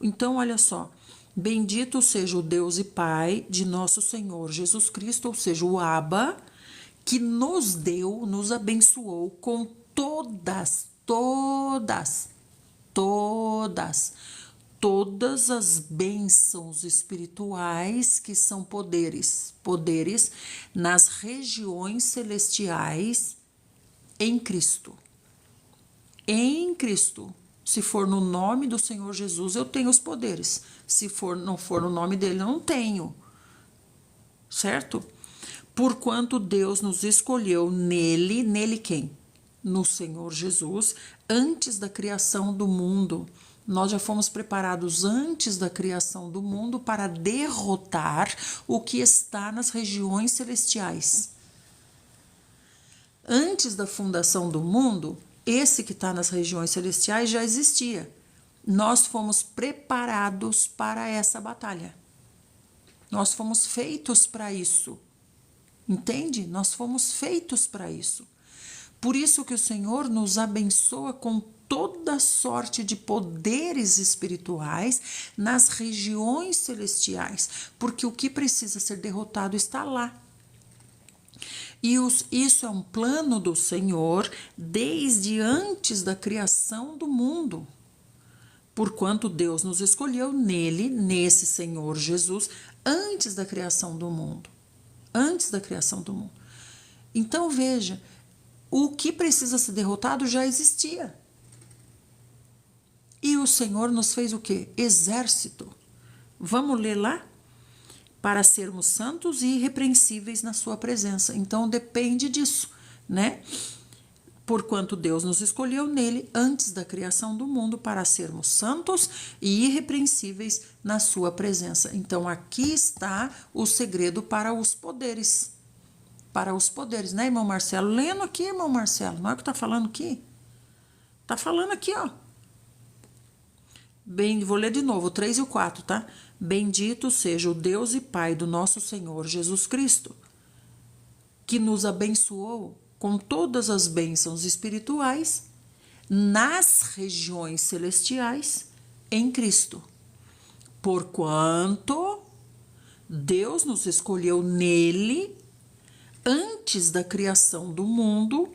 Então, olha só. Bendito seja o Deus e Pai de nosso Senhor Jesus Cristo, ou seja, o Abba, que nos deu, nos abençoou com todas as bênçãos espirituais que são poderes nas regiões celestiais em Cristo. Em Cristo. Se for no nome do Senhor Jesus, eu tenho os poderes. Se não for no nome dele, eu não tenho. Certo? Porquanto Deus nos escolheu nele quem? No Senhor Jesus, antes da criação do mundo. Nós já fomos preparados antes da criação do mundo para derrotar o que está nas regiões celestiais. Antes da fundação do mundo, esse que está nas regiões celestiais já existia. Nós fomos preparados para essa batalha. Nós fomos feitos para isso. Entende? Nós fomos feitos para isso. Por isso que o Senhor nos abençoa com toda sorte de poderes espirituais nas regiões celestiais, porque o que precisa ser derrotado está lá. E isso é um plano do Senhor desde antes da criação do mundo. Porquanto Deus nos escolheu nesse Senhor Jesus, antes da criação do mundo. Antes da criação do mundo. Então, veja, o que precisa ser derrotado já existia. E o Senhor nos fez o quê? Exército. Vamos ler lá? Para sermos santos e irrepreensíveis na sua presença. Então, depende disso, né? Porquanto Deus nos escolheu nele antes da criação do mundo para sermos santos e irrepreensíveis na sua presença. Então, aqui está o segredo para os poderes. Para os poderes, né, irmão Marcelo? Lendo aqui, irmão Marcelo. Não é o que está falando aqui? Está falando aqui, ó. Vou ler de novo, o 3 e o 4, tá? Bendito seja o Deus e Pai do nosso Senhor Jesus Cristo, que nos abençoou com todas as bênçãos espirituais nas regiões celestiais em Cristo. Porquanto Deus nos escolheu nele antes da criação do mundo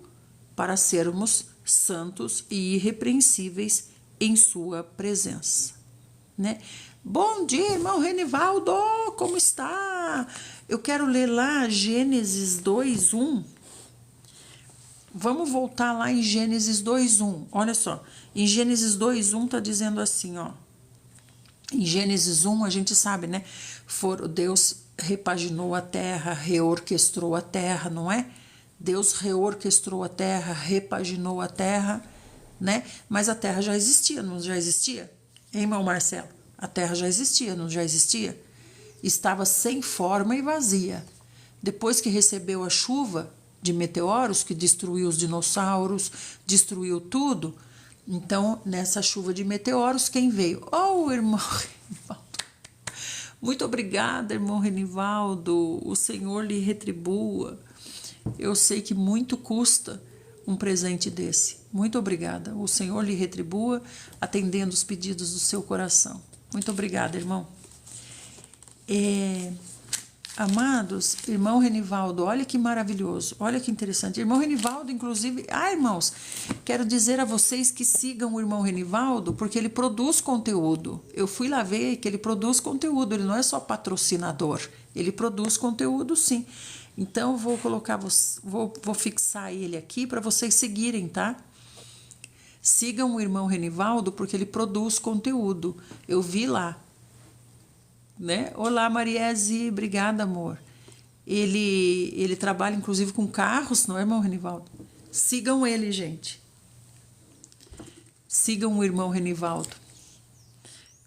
para sermos santos e irrepreensíveis em sua presença, né? Bom dia, irmão Renivaldo, como está? Eu quero ler lá Gênesis 2:1. Vamos voltar lá em Gênesis 2:1. Olha só, em Gênesis 2:1 está dizendo assim, ó. Em Gênesis 1 a gente sabe, né? Deus repaginou a terra, reorquestrou a terra, não é? Deus reorquestrou a terra, repaginou a terra, né? Mas a terra já existia, não já existia? Hein, irmão Marcelo? A terra já existia, não já existia? Estava sem forma e vazia. Depois que recebeu a chuva de meteoros, que destruiu os dinossauros, destruiu tudo, então, nessa chuva de meteoros, quem veio? Oh, irmão Renivaldo. Muito obrigada, irmão Renivaldo. O Senhor lhe retribua. Eu sei que muito custa um presente desse. Muito obrigada. O Senhor lhe retribua, atendendo os pedidos do seu coração. Muito obrigada, irmão. Amados, irmão Renivaldo, olha que maravilhoso, olha que interessante. Irmão Renivaldo, inclusive... irmãos, quero dizer a vocês que sigam o irmão Renivaldo, porque ele produz conteúdo. Eu fui lá ver que ele produz conteúdo, ele não é só patrocinador, ele produz conteúdo, sim. Então, vou colocar, vou fixar ele aqui para vocês seguirem, tá? Sigam o irmão Renivaldo porque ele produz conteúdo. Eu vi lá, né? Olá, Mariese, obrigada, amor. Ele trabalha, inclusive, com carros, não é, irmão Renivaldo? Sigam ele, gente. Sigam o irmão Renivaldo.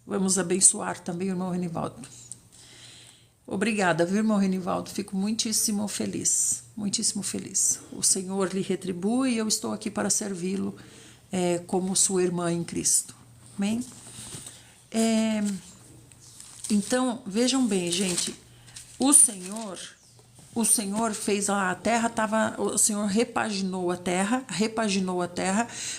Vamos abençoar também o irmão Renivaldo. Obrigada, viu, irmão Renivaldo? Fico muitíssimo feliz, muitíssimo feliz. O Senhor lhe retribui e eu estou aqui para servi-lo como sua irmã em Cristo. Amém? Então, vejam bem, gente, o Senhor fez a terra, o Senhor repaginou a terra,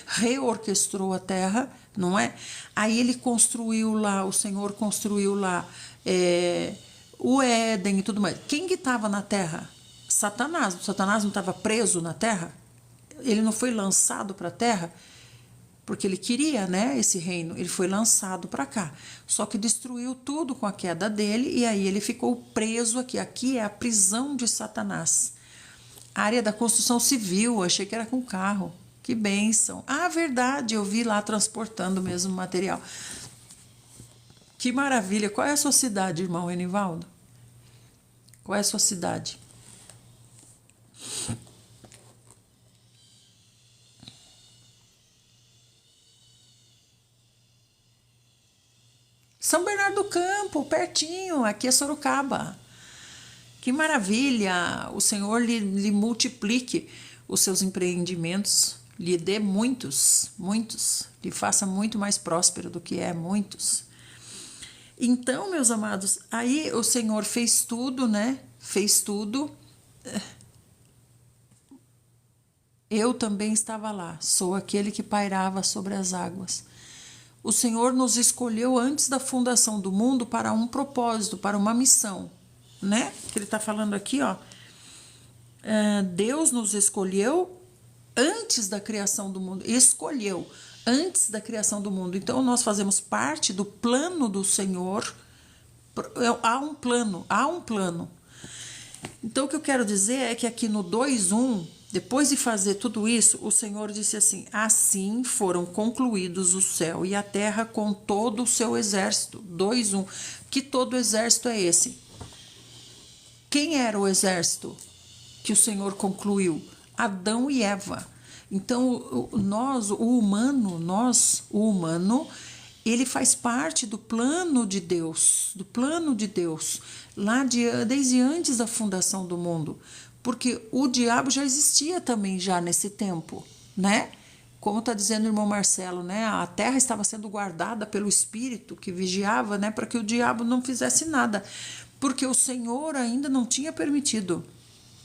reorquestrou a terra, não é? Aí ele construiu lá, o Senhor construiu lá o Éden e tudo mais. Quem que estava na terra? Satanás. O Satanás não estava preso na terra? Ele não foi lançado para a terra? Porque ele queria, né, esse reino, ele foi lançado para cá. Só que destruiu tudo com a queda dele e aí ele ficou preso aqui. Aqui é a prisão de Satanás. A área da construção civil, achei que era com carro. Que bênção. Ah, verdade, eu vi lá transportando mesmo material. Que maravilha. Qual é a sua cidade, irmão Renivaldo? Qual é a sua cidade? São Bernardo do Campo, pertinho, aqui é Sorocaba. Que maravilha! O Senhor lhe multiplique os seus empreendimentos, lhe dê muitos, lhe faça muito mais próspero do que muitos. Então, meus amados, aí o Senhor fez tudo, né? Fez tudo. Eu também estava lá, sou aquele que pairava sobre as águas. O Senhor nos escolheu antes da fundação do mundo para um propósito, para uma missão, né? Que ele está falando aqui, ó. Deus nos escolheu antes da criação do mundo. Escolheu antes da criação do mundo. Então, nós fazemos parte do plano do Senhor. Há um plano. Então, o que eu quero dizer é que aqui no 2:1, depois de fazer tudo isso, o Senhor disse assim: assim foram concluídos o céu e a terra com todo o seu exército. 2:1. Que todo o exército é esse? Quem era o exército que o Senhor concluiu? Adão e Eva. Então, o humano, ele faz parte do plano de Deus, lá desde antes da fundação do mundo. Porque o diabo já existia também já nesse tempo, né? Como está dizendo o irmão Marcelo, né? A terra estava sendo guardada pelo Espírito que vigiava, né? Para que o diabo não fizesse nada. Porque o Senhor ainda não tinha permitido,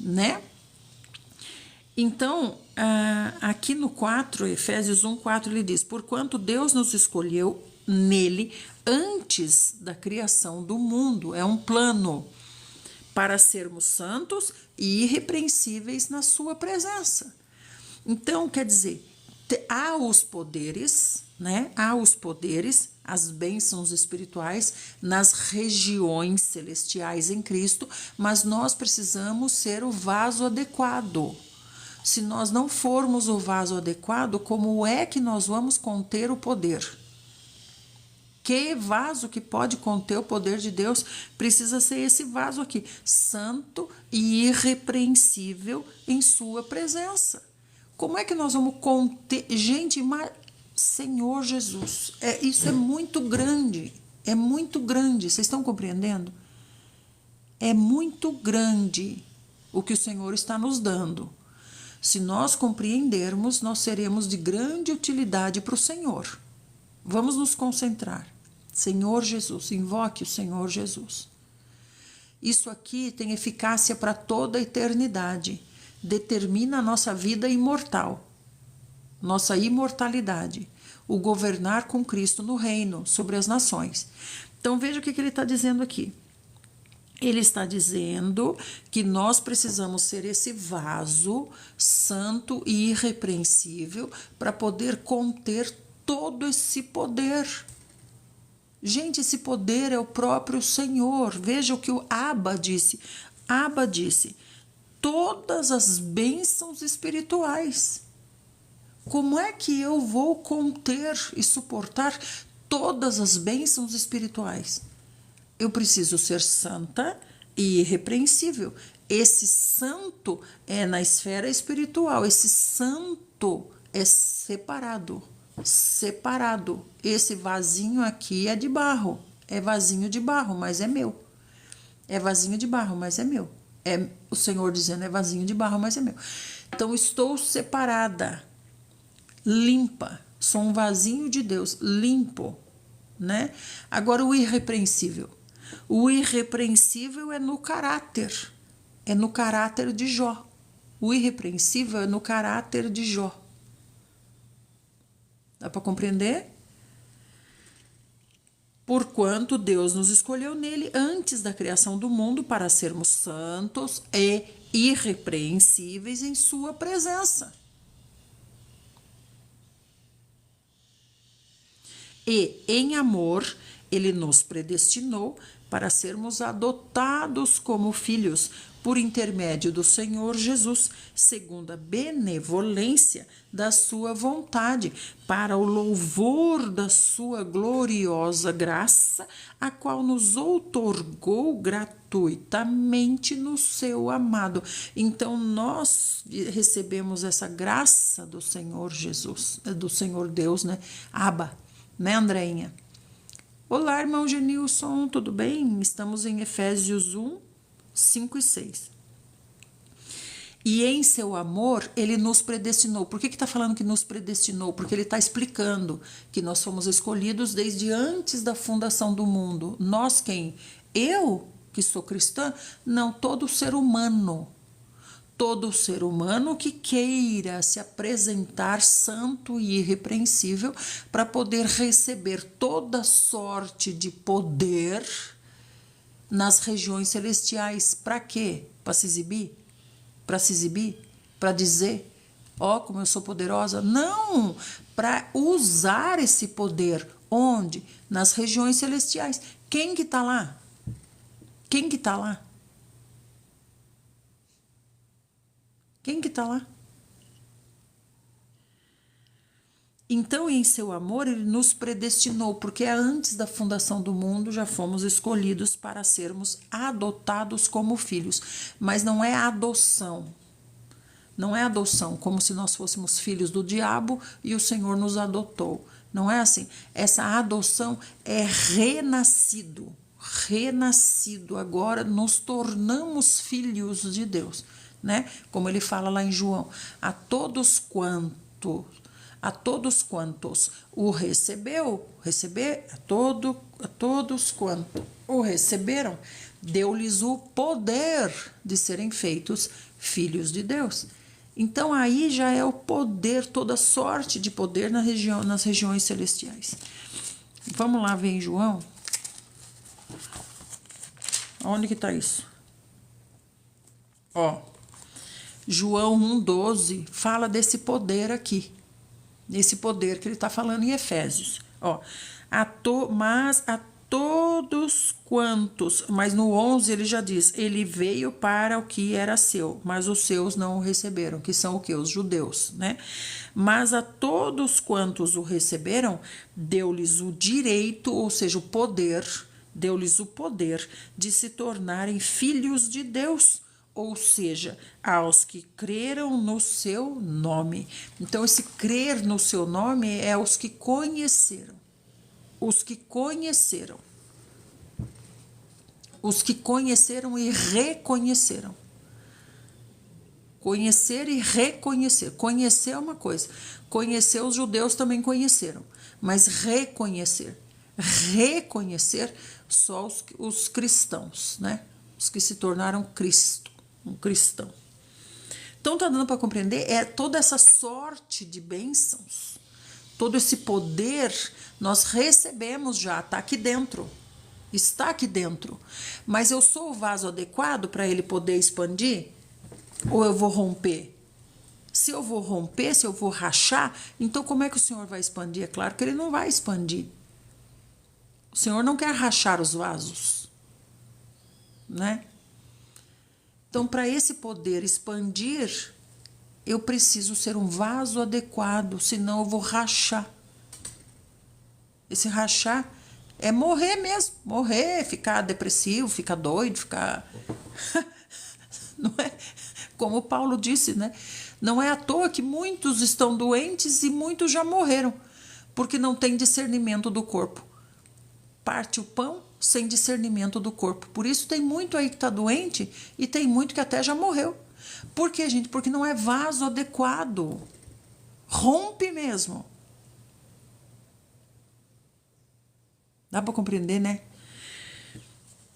né? Então, aqui no 4, Efésios 1:4, ele diz: porquanto Deus nos escolheu nele antes da criação do mundo. É um plano para sermos santos e irrepreensíveis na sua presença. Então, quer dizer, há os poderes, né? Há os poderes, as bênçãos espirituais nas regiões celestiais em Cristo, mas nós precisamos ser o vaso adequado. Se nós não formos o vaso adequado, como é que nós vamos conter o poder? Que vaso que pode conter o poder de Deus? Precisa ser esse vaso aqui, santo e irrepreensível em sua presença. Como é que nós vamos conter? Gente, Senhor Jesus, isso é muito grande, vocês estão compreendendo? É muito grande o que o Senhor está nos dando. Se nós compreendermos, nós seremos de grande utilidade para o Senhor. Vamos nos concentrar. Senhor Jesus, invoque o Senhor Jesus. Isso aqui tem eficácia para toda a eternidade. Determina a nossa vida imortal, nossa imortalidade, o governar com Cristo no reino sobre as nações. Então veja o que ele está dizendo aqui. Ele está dizendo que nós precisamos ser esse vaso santo e irrepreensível para poder conter todo esse poder. Gente, esse poder é o próprio Senhor. Veja o que o Abba disse. Abba disse: todas as bênçãos espirituais. como é que eu vou conter e suportar todas as bênçãos espirituais? Eu preciso ser santa e irrepreensível. Esse santo é na esfera espiritual, esse santo é separado. Separado. Esse vasinho aqui é de barro. É vasinho de barro, mas é meu. É vasinho de barro, mas é meu. É o Senhor dizendo, é vasinho de barro, mas é meu. Então, estou separada, limpa. Sou um vasinho de Deus, limpo, né? Agora, o irrepreensível. O irrepreensível é no caráter. É no caráter de Jó. O irrepreensível é no caráter de Jó. Dá para compreender? Porquanto Deus nos escolheu nele antes da criação do mundo para sermos santos e irrepreensíveis em sua presença. E, em amor, ele nos predestinou para sermos adotados como filhos por intermédio do Senhor Jesus, segundo a benevolência da sua vontade, para o louvor da sua gloriosa graça, a qual nos outorgou gratuitamente no seu amado. Então, nós recebemos essa graça do Senhor Jesus, do Senhor Deus, né? Abba, né, Andreinha? Olá, irmão Genilson, tudo bem? Estamos em Efésios 1, 5 e 6. E em seu amor, ele nos predestinou. Por que está falando que nos predestinou? Porque ele está explicando que nós fomos escolhidos desde antes da fundação do mundo. Nós quem? Eu, que sou cristã? Não, todo ser humano. Todo ser humano que queira se apresentar santo e irrepreensível para poder receber toda sorte de poder nas regiões celestiais. Para quê? Para se exibir? Para se exibir? Para dizer, ó, como eu sou poderosa? Não! Para usar esse poder. Onde? Nas regiões celestiais. Quem que está lá? Quem que está lá? Quem que está lá? Então, em seu amor, ele nos predestinou, porque antes da fundação do mundo já fomos escolhidos para sermos adotados como filhos. Mas não é adoção. Não é adoção, como se nós fôssemos filhos do diabo e o Senhor nos adotou. Não é assim. Essa adoção é renascido. Renascido. Agora nos tornamos filhos de Deus. Né? Como ele fala lá em João, a todos quantos o a todos quantos o receberam, deu-lhes o poder de serem feitos filhos de Deus. Então aí já é o poder, toda sorte de poder nas regiões celestiais. Vamos lá ver em João. Onde que está isso? Ó. João 1,12 fala desse poder aqui. Esse poder que ele está falando em Efésios. Ó, mas a todos quantos... Mas no 11 ele já diz, ele veio para o que era seu, mas os seus não o receberam, que são o quê? Os judeus, né? Mas a todos quantos o receberam, deu-lhes o direito, ou seja, o poder, deu-lhes o poder de se tornarem filhos de Deus, ou seja, aos que creram no seu nome. Então, esse crer no seu nome é os que conheceram. Os que conheceram. Os que conheceram e reconheceram. Conhecer e reconhecer. Conhecer é uma coisa. Conhecer, os judeus também conheceram. Mas reconhecer. Reconhecer só os cristãos, né? Os que se tornaram Cristo. Um cristão. Então, tá dando para compreender? É toda essa sorte de bênçãos, todo esse poder, nós recebemos já, está aqui dentro. Está aqui dentro. Mas eu sou o vaso adequado para ele poder expandir? Ou eu vou romper? Se eu vou romper, se eu vou rachar, então como é que o Senhor vai expandir? É claro que ele não vai expandir. O Senhor não quer rachar os vasos, né? Então, para esse poder expandir, eu preciso ser um vaso adequado, senão eu vou rachar. Esse rachar é morrer mesmo, morrer, ficar depressivo, ficar doido, ficar... Não é? Como o Paulo disse, né? Não é à toa que muitos estão doentes e muitos já morreram, porque não tem discernimento do corpo. Parte o pão sem discernimento do corpo. Por isso tem muito aí que está doente e tem muito que até já morreu. Por quê, gente? Porque não é vaso adequado. Rompe mesmo. Dá para compreender, né?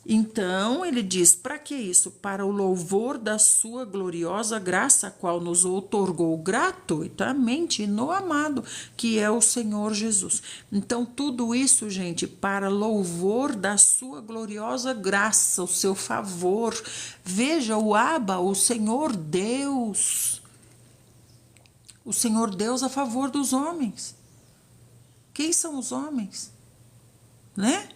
Então, ele diz, para que isso? Para o louvor da sua gloriosa graça, a qual nos outorgou gratuitamente no amado, que é o Senhor Jesus. Então, tudo isso, gente, para louvor da sua gloriosa graça, o seu favor. Veja, o Abba, o Senhor Deus. O Senhor Deus a favor dos homens. Quem são os homens? Né?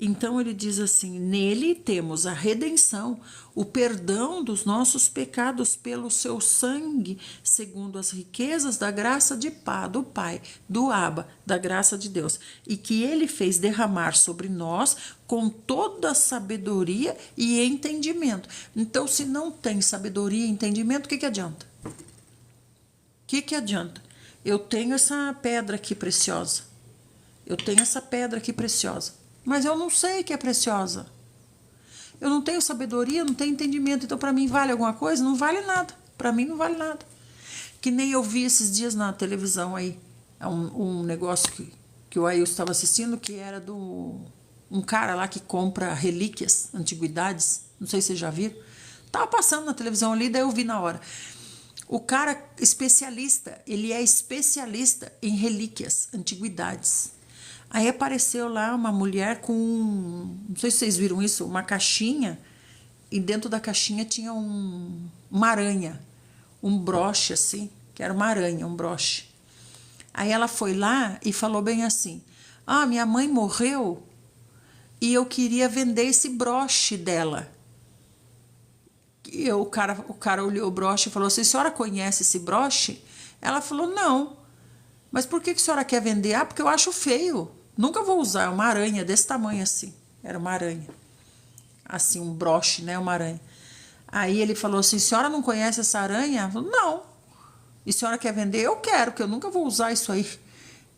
Então ele diz assim, nele temos a redenção, o perdão dos nossos pecados pelo seu sangue, segundo as riquezas da graça do Pai, do Abba, da graça de Deus, e que ele fez derramar sobre nós com toda sabedoria e entendimento. Então, se não tem sabedoria e entendimento, o que adianta? O que adianta? Eu tenho essa pedra aqui preciosa. Eu tenho essa pedra aqui preciosa. Mas eu não sei que é preciosa. Eu não tenho sabedoria, não tenho entendimento. Então, para mim, vale alguma coisa? Não vale nada. Para mim, não vale nada. Que nem eu vi esses dias na televisão aí. Um negócio que o Ailson estava assistindo, que era um cara lá que compra relíquias, antiguidades. Não sei se vocês já viram. Estava passando na televisão ali, daí eu vi na hora. O cara especialista, ele é especialista em relíquias, antiguidades. Aí apareceu lá uma mulher com, não sei se vocês viram isso, uma caixinha, e dentro da caixinha tinha uma aranha, um broche assim, que era uma aranha, um broche. Aí ela foi lá e falou bem assim, minha mãe morreu e eu queria vender esse broche dela. E o cara olhou o broche e falou assim, a senhora conhece esse broche? Ela falou, não. Mas por que a senhora quer vender? Porque eu acho feio. Nunca vou usar, é uma aranha desse tamanho assim. Era uma aranha. Assim, um broche, né? Uma aranha. Aí ele falou assim, a senhora não conhece essa aranha? Ela falou, não. E a senhora quer vender? Eu quero, porque eu nunca vou usar isso aí.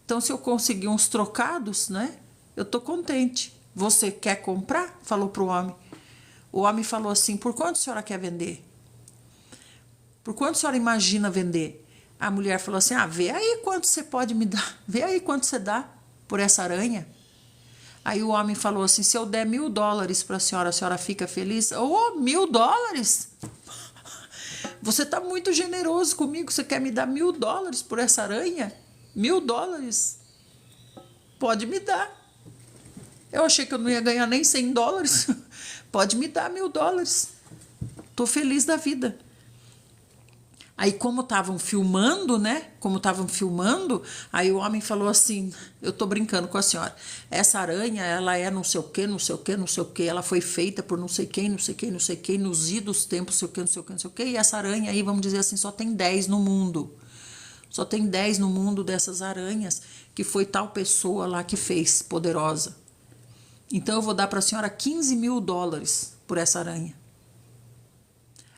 Então, se eu conseguir uns trocados, né? Eu tô contente. Você quer comprar? Falou pro homem. O homem falou assim, por quanto a senhora quer vender? Por quanto a senhora imagina vender? A mulher falou assim, vê aí quanto você pode me dar. Vê aí quanto você dá por essa aranha. Aí o homem falou assim, se eu der $1.000 para a senhora fica feliz? $1.000? Você está muito generoso comigo, você quer me dar $1.000 por essa aranha? $1.000? Pode me dar. Eu achei que eu não ia ganhar nem $100. Pode me dar $1.000. Tô feliz da vida. Aí, como estavam filmando, né? Aí o homem falou assim, eu tô brincando com a senhora, essa aranha, ela é não sei o quê, não sei o quê, não sei o quê, ela foi feita por não sei quem, não sei quem, não sei quem, nos idos tempos, não sei o quê, não sei o quê, não sei o quê, e essa aranha aí, vamos dizer assim, só tem 10 no mundo. Só tem 10 no mundo dessas aranhas, que foi tal pessoa lá que fez, poderosa. Então, eu vou dar para a senhora $15.000 por essa aranha.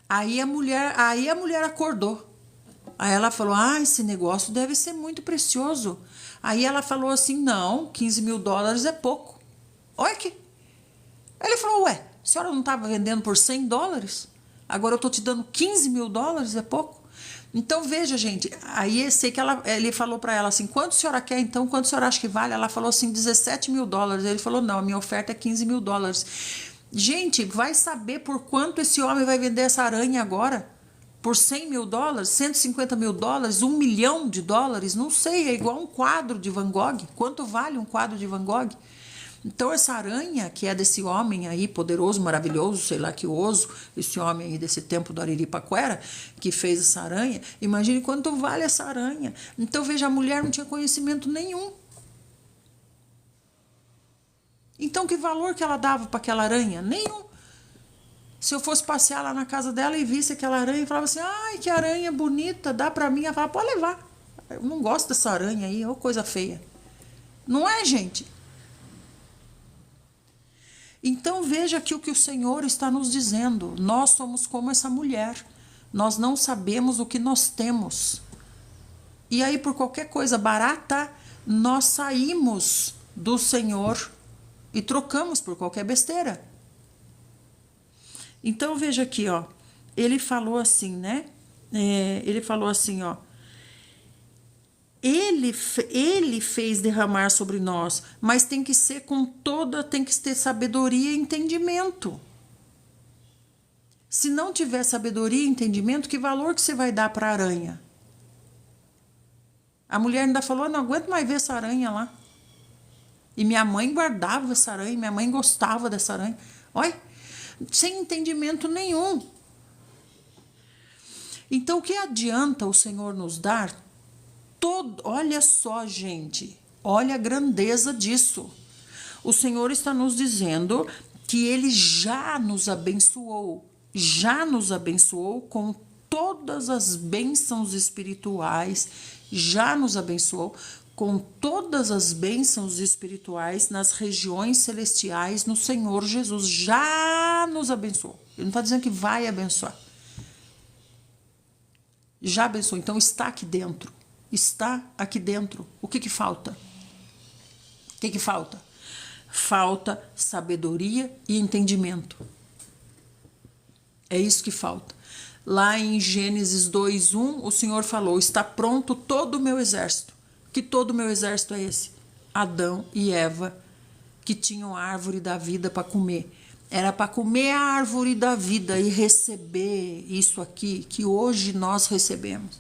Aí a mulher acordou. Aí ela falou, esse negócio deve ser muito precioso. Aí ela falou assim, não, $15.000 é pouco. Olha aqui. Aí ele falou, a senhora não estava vendendo por $100? Agora eu estou te dando $15.000, é pouco? Então, veja, gente, aí sei que ele falou para ela assim, quanto a senhora quer então? Quanto a senhora acha que vale? Ela falou assim, $17.000. Ele falou, não, a minha oferta é $15.000. Gente, vai saber por quanto esse homem vai vender essa aranha agora? Por $100.000, $150.000, $1 milhão? Não sei, é igual um quadro de Van Gogh. Quanto vale um quadro de Van Gogh? Então, essa aranha, que é desse homem aí, poderoso, maravilhoso, sei lá que oso, esse homem aí desse tempo do Ariripaquara, que fez essa aranha, imagine quanto vale essa aranha. Então, veja, a mulher não tinha conhecimento nenhum. Então, que valor que ela dava para aquela aranha? Nenhum. Se eu fosse passear lá na casa dela e visse aquela aranha e falava assim, ai, que aranha bonita, dá pra mim, ela falava, pode levar. Eu não gosto dessa aranha aí, ô coisa feia. Não é, gente? Então veja aqui o que o Senhor está nos dizendo. Nós somos como essa mulher. Nós não sabemos o que nós temos. E aí, por qualquer coisa barata, nós saímos do Senhor e trocamos por qualquer besteira. Então veja aqui, ó. Ele falou assim, né? Ele falou assim, ó. Ele fez derramar sobre nós, mas tem que ser tem que ter sabedoria e entendimento. Se não tiver sabedoria e entendimento, que valor que você vai dar para a aranha? A mulher ainda falou, não aguento mais ver essa aranha lá. E minha mãe guardava essa aranha, minha mãe gostava dessa aranha. Olha, sem entendimento nenhum. Então, o que adianta o Senhor nos dar? Olha só, gente, olha a grandeza disso. O Senhor está nos dizendo que Ele já nos abençoou com todas as bênçãos espirituais, já nos abençoou com todas as bênçãos espirituais nas regiões celestiais no Senhor Jesus, já nos abençoou. Ele não está dizendo que vai abençoar. Já abençoou, então está aqui dentro. Está aqui dentro. O que falta? O que falta? Falta sabedoria e entendimento. É isso que falta. Lá em Gênesis 2:1, o Senhor falou, está pronto todo o meu exército. Que todo o meu exército é esse? Adão e Eva, que tinham a árvore da vida para comer. Era para comer a árvore da vida e receber isso aqui que hoje nós recebemos.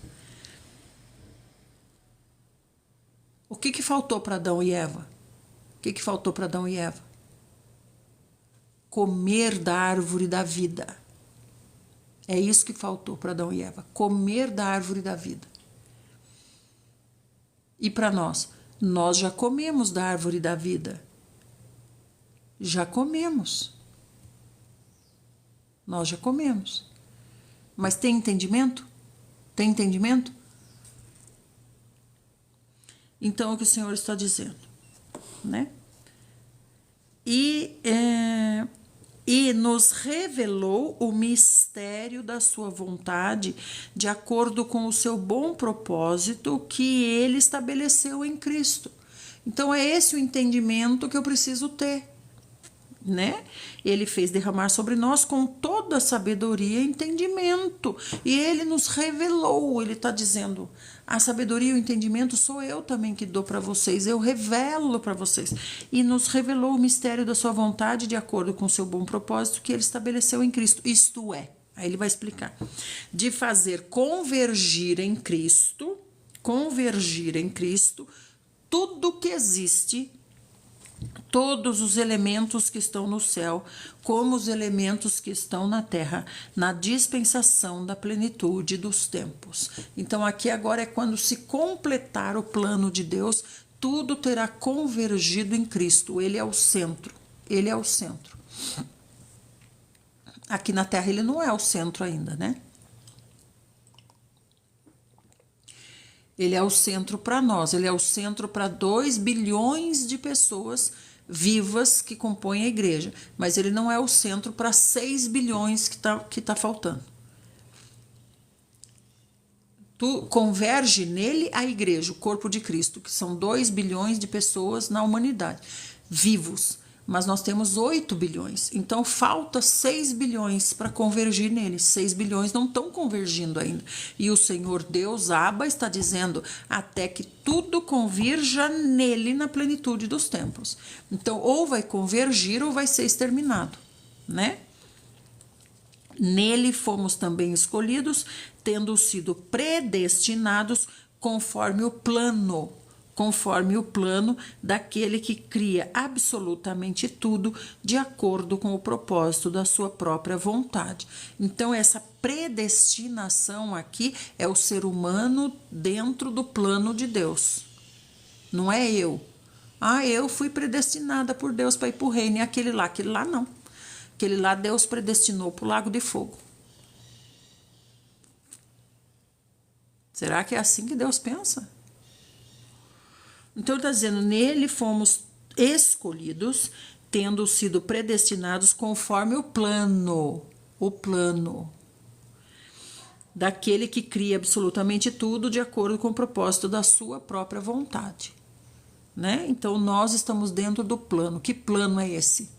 O que faltou para Adão e Eva? O que faltou para Adão e Eva? Comer da árvore da vida. É isso que faltou para Adão e Eva. Comer da árvore da vida. E para nós? Nós já comemos da árvore da vida. Já comemos. Nós já comemos. Mas tem entendimento? Tem entendimento? Então, é o que o Senhor está dizendo, né? E nos revelou o mistério da sua vontade, de acordo com o seu bom propósito que ele estabeleceu em Cristo. Então, é esse o entendimento que eu preciso ter, né? Ele fez derramar sobre nós com toda a sabedoria e entendimento. E ele nos revelou, ele está dizendo, a sabedoria e o entendimento sou eu também que dou para vocês, eu revelo para vocês. E nos revelou o mistério da sua vontade de acordo com o seu bom propósito que ele estabeleceu em Cristo. Isto é, aí ele vai explicar, de fazer convergir em Cristo tudo que existe, todos os elementos que estão no céu, como os elementos que estão na terra, na dispensação da plenitude dos tempos. Então, aqui agora é quando se completar o plano de Deus, tudo terá convergido em Cristo. Ele é o centro. Ele é o centro. Aqui na terra ele não é o centro ainda, né? Ele é o centro para nós, ele é o centro para 2 bilhões de pessoas vivas que compõem a igreja, mas ele não é o centro para 6 bilhões que tá faltando. Tu converge nele a igreja, o corpo de Cristo, que são 2 bilhões de pessoas na humanidade, vivos, mas nós temos 8 bilhões, então falta 6 bilhões para convergir nele. 6 bilhões não estão convergindo ainda, e o Senhor Deus Abba está dizendo até que tudo convirja nele na plenitude dos tempos. Então ou vai convergir ou vai ser exterminado, né? Nele fomos também escolhidos, tendo sido predestinados conforme o plano daquele que cria absolutamente tudo de acordo com o propósito da sua própria vontade. Então, essa predestinação aqui é o ser humano dentro do plano de Deus. Não é eu. Eu fui predestinada por Deus para ir para o reino, e aquele lá não. aquele lá Deus predestinou para o lago de fogo. Será que é assim que Deus pensa? Então ele está dizendo, nele fomos escolhidos, tendo sido predestinados conforme o plano daquele que cria absolutamente tudo de acordo com o propósito da sua própria vontade, né? Então nós estamos dentro do plano. Que plano é esse?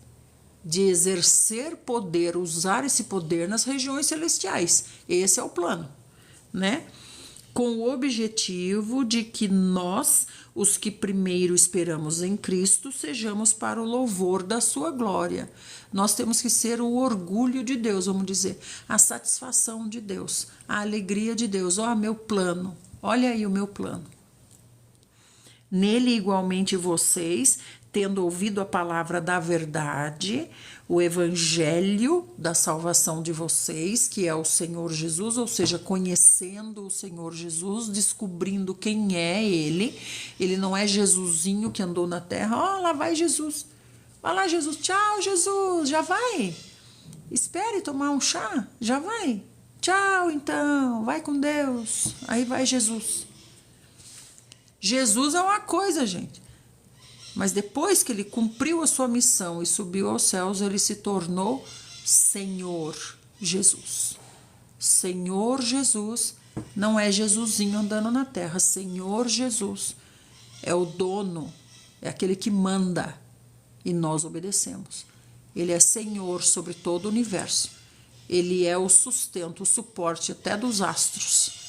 De exercer poder, usar esse poder nas regiões celestiais. Esse é o plano, né? Com o objetivo de que nós, os que primeiro esperamos em Cristo, sejamos para o louvor da sua glória. Nós temos que ser o orgulho de Deus, vamos dizer, a satisfação de Deus, a alegria de Deus. Ó, meu plano, olha aí o meu plano. Nele, igualmente, vocês, tendo ouvido a palavra da verdade, o evangelho da salvação de vocês, que é o Senhor Jesus, ou seja, conhecendo o Senhor Jesus, descobrindo quem é Ele. Ele não é Jesusinho que andou na terra. Ó, lá vai Jesus. Vai lá, Jesus. Tchau, Jesus. Já vai. Espere tomar um chá. Já vai. Tchau, então. Vai com Deus. Aí vai Jesus. Jesus é uma coisa, gente. Mas depois que ele cumpriu a sua missão e subiu aos céus, ele se tornou Senhor Jesus. Senhor Jesus não é Jesusinho andando na terra. Senhor Jesus é o dono, é aquele que manda e nós obedecemos. Ele é Senhor sobre todo o universo. Ele é o sustento, o suporte até dos astros.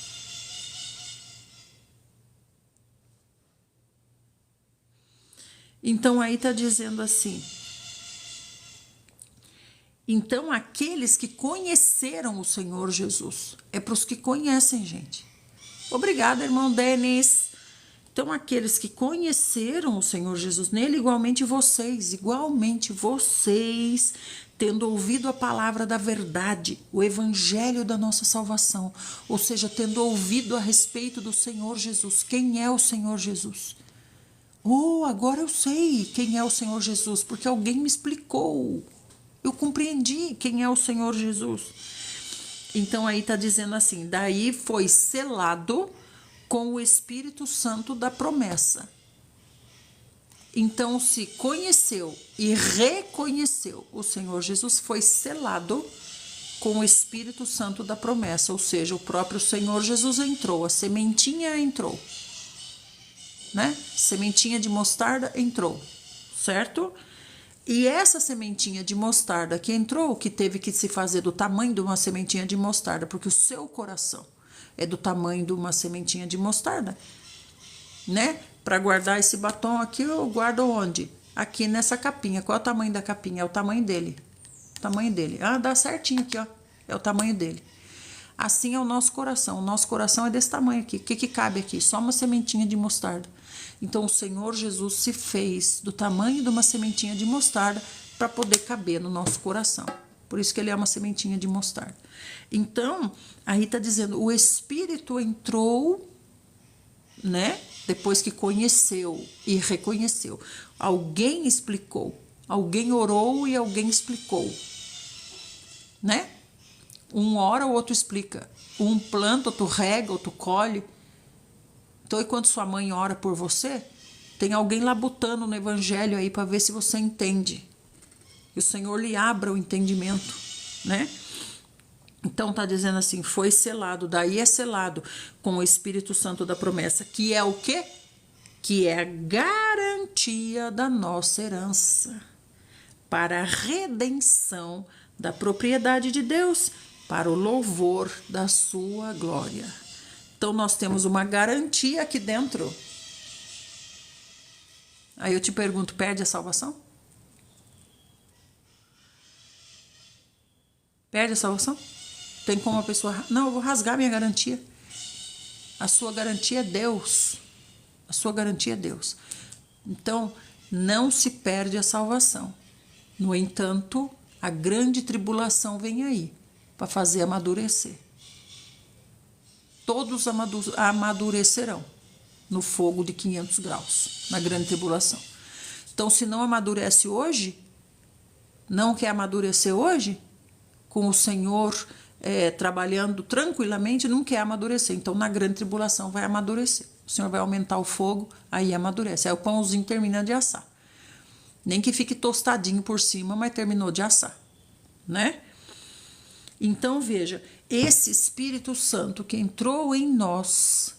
Então aí está dizendo assim, então aqueles que conheceram o Senhor Jesus, é para os que conhecem, gente. Obrigada, irmão Denis. Então aqueles que conheceram o Senhor Jesus, nele igualmente vocês, tendo ouvido a palavra da verdade, o evangelho da nossa salvação, ou seja, tendo ouvido a respeito do Senhor Jesus. Quem é o Senhor Jesus? Oh, agora eu sei quem é o Senhor Jesus, porque alguém me explicou. Eu compreendi quem é o Senhor Jesus. Então aí está dizendo assim, daí foi selado com o Espírito Santo da promessa. Então se conheceu e reconheceu o Senhor Jesus, foi selado com o Espírito Santo da promessa, ou seja, o próprio Senhor Jesus entrou, a sementinha entrou. Né? Sementinha de mostarda entrou, certo? E essa sementinha de mostarda que entrou, que teve que se fazer do tamanho de uma sementinha de mostarda, porque o seu coração é do tamanho de uma sementinha de mostarda, né? Para guardar esse batom aqui, eu guardo onde? Aqui nessa capinha. Qual é o tamanho da capinha? É o tamanho dele. O tamanho dele. Ah, dá certinho aqui, ó. É o tamanho dele. Assim é o nosso coração. O nosso coração é desse tamanho aqui. O que cabe aqui? Só uma sementinha de mostarda. Então, o Senhor Jesus se fez do tamanho de uma sementinha de mostarda para poder caber no nosso coração. Por isso que ele é uma sementinha de mostarda. Então, aí está dizendo, o Espírito entrou, né? Depois que conheceu e reconheceu. Alguém explicou. Alguém orou e alguém explicou. Né? Um ora, o outro explica. Um planta, outro rega, outro colhe. Então, enquanto sua mãe ora por você, tem alguém labutando no evangelho aí para ver se você entende. Que o Senhor lhe abra o entendimento, né? Então, tá dizendo assim, foi selado, daí é selado com o Espírito Santo da promessa, que é o quê? Que é a garantia da nossa herança para a redenção da propriedade de Deus, para o louvor da sua glória. Então, nós temos uma garantia aqui dentro. Aí eu te pergunto, perde a salvação? Perde a salvação? Tem como a pessoa... Não, eu vou rasgar minha garantia. A sua garantia é Deus. A sua garantia é Deus. Então, não se perde a salvação. No entanto, a grande tribulação vem aí para fazer amadurecer. Todos amadurecerão no fogo de 500 graus, na grande tribulação. Então, se não amadurece hoje, Não quer amadurecer hoje? Com o Senhor trabalhando tranquilamente, não quer amadurecer. Então, na grande tribulação, vai amadurecer. O Senhor vai aumentar o fogo, aí amadurece. Aí o pãozinho termina de assar. Nem que fique tostadinho por cima, mas terminou de assar, né? Então, veja, esse Espírito Santo que entrou em nós,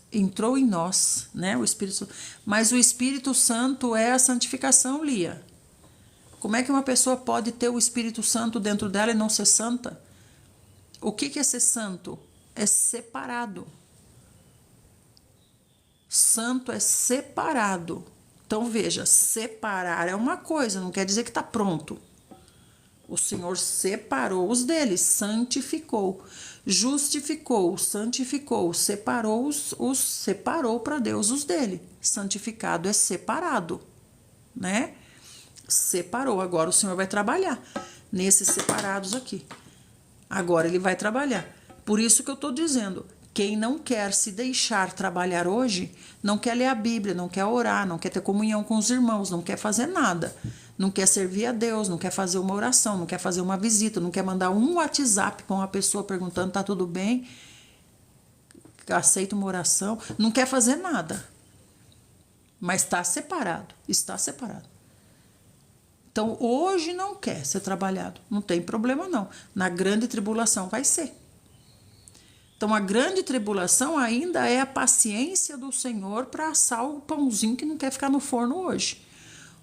né? O Espírito, mas o Espírito Santo é a santificação, Lia. Como é que uma pessoa pode ter o Espírito Santo dentro dela e não ser santa? O que é ser santo? É separado. Santo é separado. Então, veja, separar é uma coisa, não quer dizer que está pronto. O Senhor separou os deles, santificou, justificou, santificou, separou separou para Deus os dele. Santificado é separado, né? Separou. Agora o Senhor vai trabalhar nesses separados aqui. Agora ele vai trabalhar. Por isso que eu estou dizendo, quem não quer se deixar trabalhar hoje, não quer ler a Bíblia, não quer orar, não quer ter comunhão com os irmãos, não quer fazer nada. Não quer servir a Deus, não quer fazer uma oração, não quer fazer uma visita, não quer mandar um WhatsApp com uma pessoa perguntando, tá tudo bem? Aceita uma oração. Não quer fazer nada. Mas está separado. Está separado. Então, hoje não quer ser trabalhado. Não tem problema, não. Na grande tribulação vai ser. Então, a grande tribulação ainda é a paciência do Senhor para assar o pãozinho que não quer ficar no forno hoje.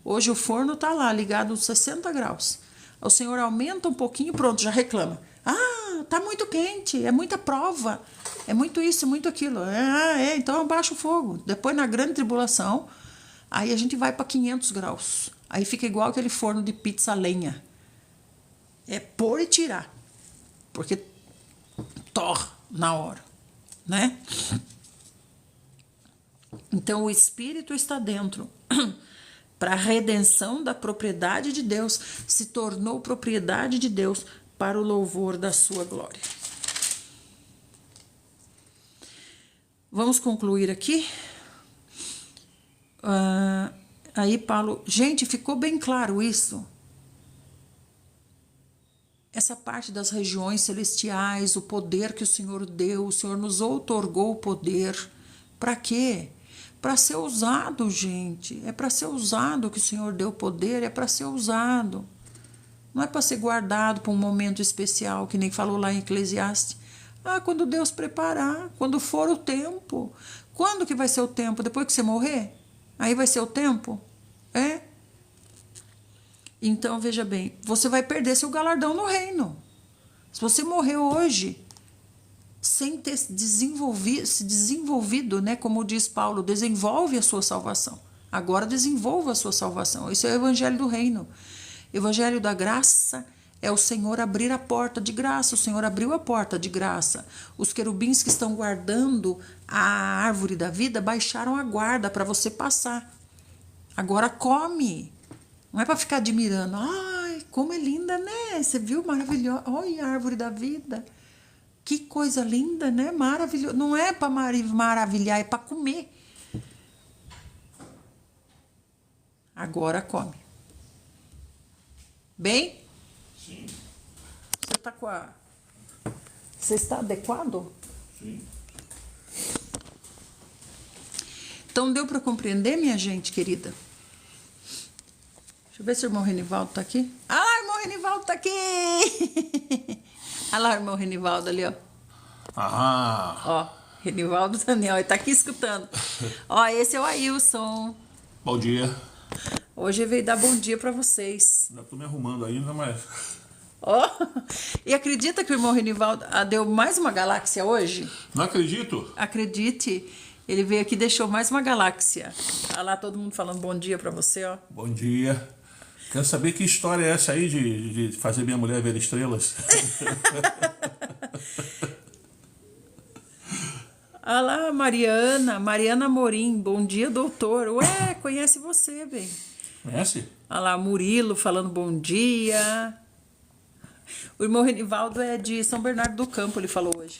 Hoje o forno está lá, ligado aos 60 graus. O Senhor aumenta um pouquinho, pronto, já reclama. Ah, está muito quente, é muita prova, é muito isso, é muito aquilo. Então abaixa o fogo. Depois, na grande tribulação, aí a gente vai para 500 graus. Aí fica igual aquele forno de pizza a lenha. É pôr e tirar. Porque torra na hora, né? Então, o Espírito está dentro para a redenção da propriedade de Deus, se tornou propriedade de Deus para o louvor da sua glória. Vamos concluir aqui. Aí Paulo... Gente, ficou bem claro isso? Essa parte das regiões celestiais, o poder que o Senhor deu, o Senhor nos outorgou o poder. Para quê? Para ser usado, gente. É para ser usado que o Senhor deu poder, é para ser usado. Não é para ser guardado para um momento especial, que nem falou lá em Eclesiastes. Quando Deus preparar, quando for o tempo. Quando que vai ser o tempo? Depois que você morrer? Aí vai ser o tempo? É? Então, veja bem, você vai perder seu galardão no reino. Se você morrer hoje, sem ter se desenvolvido, né? Como diz Paulo, desenvolve a sua salvação. Agora desenvolva a sua salvação. Isso é o evangelho do reino. Evangelho da graça é o Senhor abrir a porta de graça. O Senhor abriu a porta de graça. Os querubins que estão guardando a árvore da vida baixaram a guarda para você passar. Agora come. Não é para ficar admirando. Ai, como é linda, né? Você viu? Maravilhosa. Olha a árvore da vida. Que coisa linda, né? Maravilhoso. Não é para maravilhar, é para comer. Agora come. Bem? Sim. Você está com a... Você está adequado? Sim. Então deu para compreender, minha gente querida? Deixa eu ver se o irmão Renivaldo está aqui. Ah lá, o irmão Renivaldo está aqui! Olha lá o irmão Renivaldo ali, ó. Ó, Renivaldo Daniel, ele está aqui escutando. Ó, esse é o Ailson. Bom dia. Hoje ele veio dar bom dia para vocês. Ainda estou me arrumando ainda, mas... Ó, e acredita que o irmão Renivaldo deu mais uma galáxia hoje? Não acredito. Acredite, ele veio aqui e deixou mais uma galáxia. Olha lá todo mundo falando bom dia para você, ó. Bom dia. Quero saber que história é essa aí de fazer minha mulher ver estrelas. Olha lá, Mariana Morim. Bom dia, doutor. Ué, conhece você, bem. Conhece? Olha lá, Murilo falando bom dia. O irmão Renivaldo é de São Bernardo do Campo, ele falou hoje.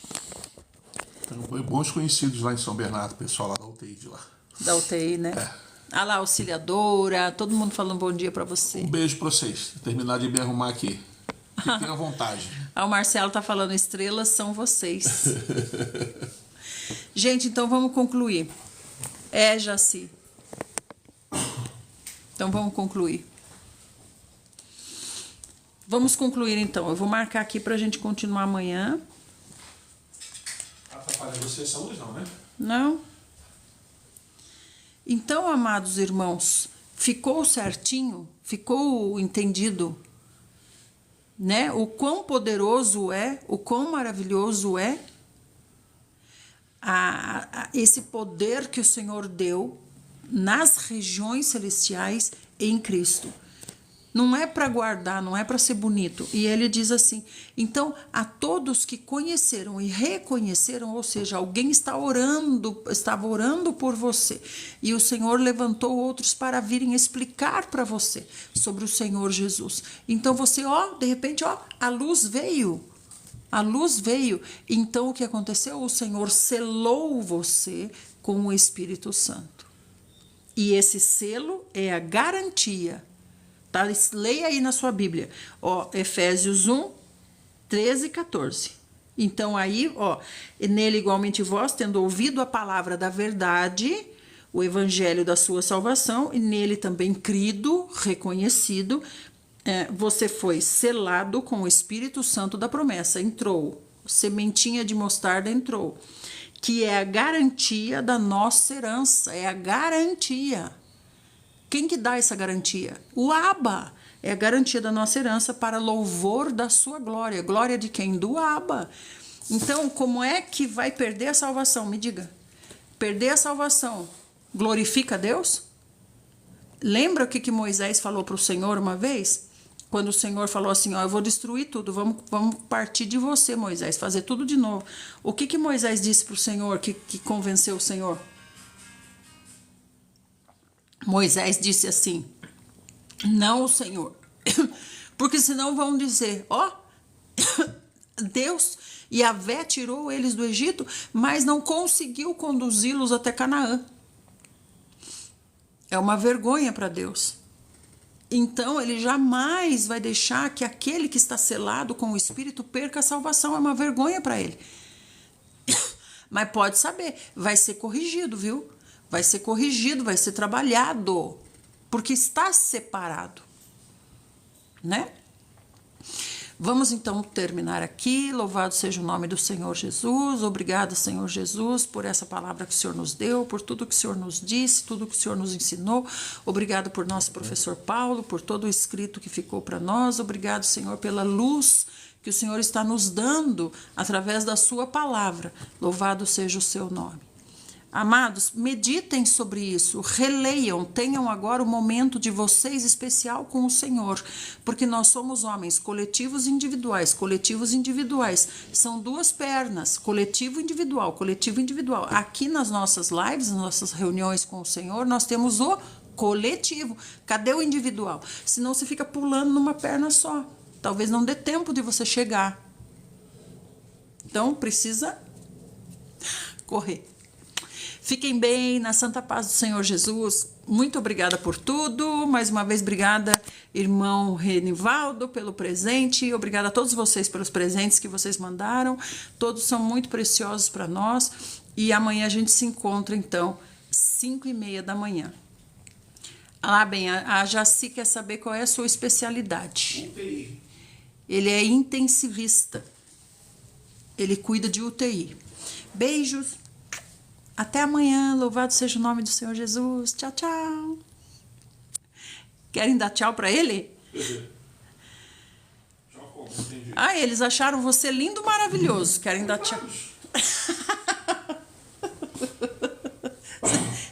Então, bons conhecidos lá em São Bernardo, pessoal lá da UTI de lá. Da UTI, né? É. Ah lá, auxiliadora, todo mundo falando bom dia pra você. Um beijo pra vocês. Vou terminar de me arrumar aqui. Fiquem à vontade. O Marcelo tá falando, estrelas são vocês. Gente, então vamos concluir. Jaci. Então vamos concluir. Vamos concluir então. Eu vou marcar aqui pra gente continuar amanhã. Atrapalha você essa luz não, né? Não? Então, amados irmãos, ficou certinho? Ficou entendido? Né? O quão poderoso é, o quão maravilhoso é esse poder que o Senhor deu nas regiões celestiais em Cristo. Não é para guardar, não é para ser bonito. E ele diz assim, então, a todos que conheceram e reconheceram, ou seja, alguém estava orando por você, e o Senhor levantou outros para virem explicar para você sobre o Senhor Jesus. Então você, de repente, a luz veio. A luz veio. Então o que aconteceu? O Senhor selou você com o Espírito Santo. E esse selo é a garantia. Tá? Leia aí na sua Bíblia, Efésios 1, 13 e 14. Então aí, nele igualmente vós, tendo ouvido a palavra da verdade, o evangelho da sua salvação, e nele também crido, reconhecido, você foi selado com o Espírito Santo da promessa, entrou, sementinha de mostarda entrou, que é a garantia da nossa herança, é a garantia. Quem que dá essa garantia? O Abba. É a garantia da nossa herança para louvor da sua glória. Glória de quem? Do Abba. Então, como é que vai perder a salvação? Me diga. Perder a salvação glorifica a Deus? Lembra o que Moisés falou para o Senhor uma vez? Quando o Senhor falou assim, eu vou destruir tudo, vamos partir de você, Moisés, fazer tudo de novo. O que Moisés disse para o Senhor que convenceu o Senhor? Moisés disse assim, não, Senhor, porque senão vão dizer, Deus, Yahvé tirou eles do Egito, mas não conseguiu conduzi-los até Canaã. É uma vergonha para Deus. Então, ele jamais vai deixar que aquele que está selado com o Espírito perca a salvação, é uma vergonha para ele. Mas pode saber, vai ser corrigido, viu? Vai ser corrigido, vai ser trabalhado, porque está separado, né? Vamos então terminar aqui. Louvado seja o nome do Senhor Jesus. Obrigada, Senhor Jesus, por essa palavra que o Senhor nos deu, por tudo que o Senhor nos disse, tudo que o Senhor nos ensinou. Obrigado por nosso professor Paulo, por todo o escrito que ficou para nós. Obrigado, Senhor, pela luz que o Senhor está nos dando através da sua palavra. Louvado seja o seu nome. Amados, meditem sobre isso, releiam, tenham agora o momento de vocês especial com o Senhor, porque nós somos homens, coletivos e individuais. Coletivos e individuais são duas pernas, coletivo e individual, coletivo e individual. Aqui nas nossas lives, nas nossas reuniões com o Senhor, nós temos o coletivo. Cadê o individual? Senão você fica pulando numa perna só. Talvez não dê tempo de você chegar. Então, precisa correr. Fiquem bem, na santa paz do Senhor Jesus. Muito obrigada por tudo. Mais uma vez, obrigada, irmão Renivaldo, pelo presente. Obrigada a todos vocês pelos presentes que vocês mandaram. Todos são muito preciosos para nós. E amanhã a gente se encontra, então, 5h30 da manhã. Bem, a Jaci quer saber qual é a sua especialidade. UTI. Ele é intensivista. Ele cuida de UTI. Beijos. Até amanhã, louvado seja o nome do Senhor Jesus. Tchau, tchau. Querem dar tchau para ele? Tchau, como? Entendi. Eles acharam você lindo, maravilhoso. Querem dar tchau.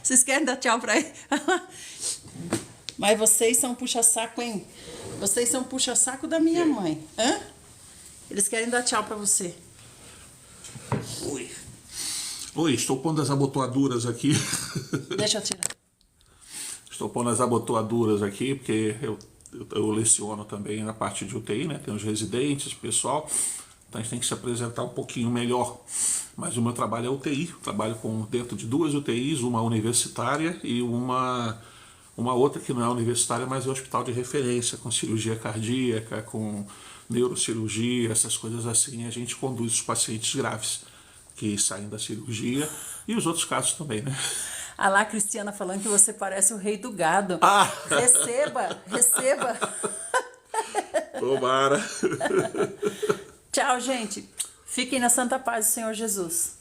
Vocês querem dar tchau para ele? Mas vocês são puxa-saco, hein? Vocês são puxa-saco da minha mãe. Hã? Eles querem dar tchau para você. Oi, estou pondo as abotoaduras aqui. Deixa eu tirar. Estou pondo as abotoaduras aqui, porque eu leciono também na parte de UTI, né? Tem os residentes, o pessoal. Então a gente tem que se apresentar um pouquinho melhor. Mas o meu trabalho é UTI, trabalho dentro de 2 UTIs, uma universitária e uma outra que não é universitária, mas é hospital de referência, com cirurgia cardíaca, com neurocirurgia, essas coisas assim. A gente conduz os pacientes graves que saem da cirurgia e os outros casos também, né? Ah lá, Cristiana falando que você parece o rei do gado. Ah! Receba, receba. Tomara. Tchau, gente. Fiquem na santa paz do Senhor Jesus.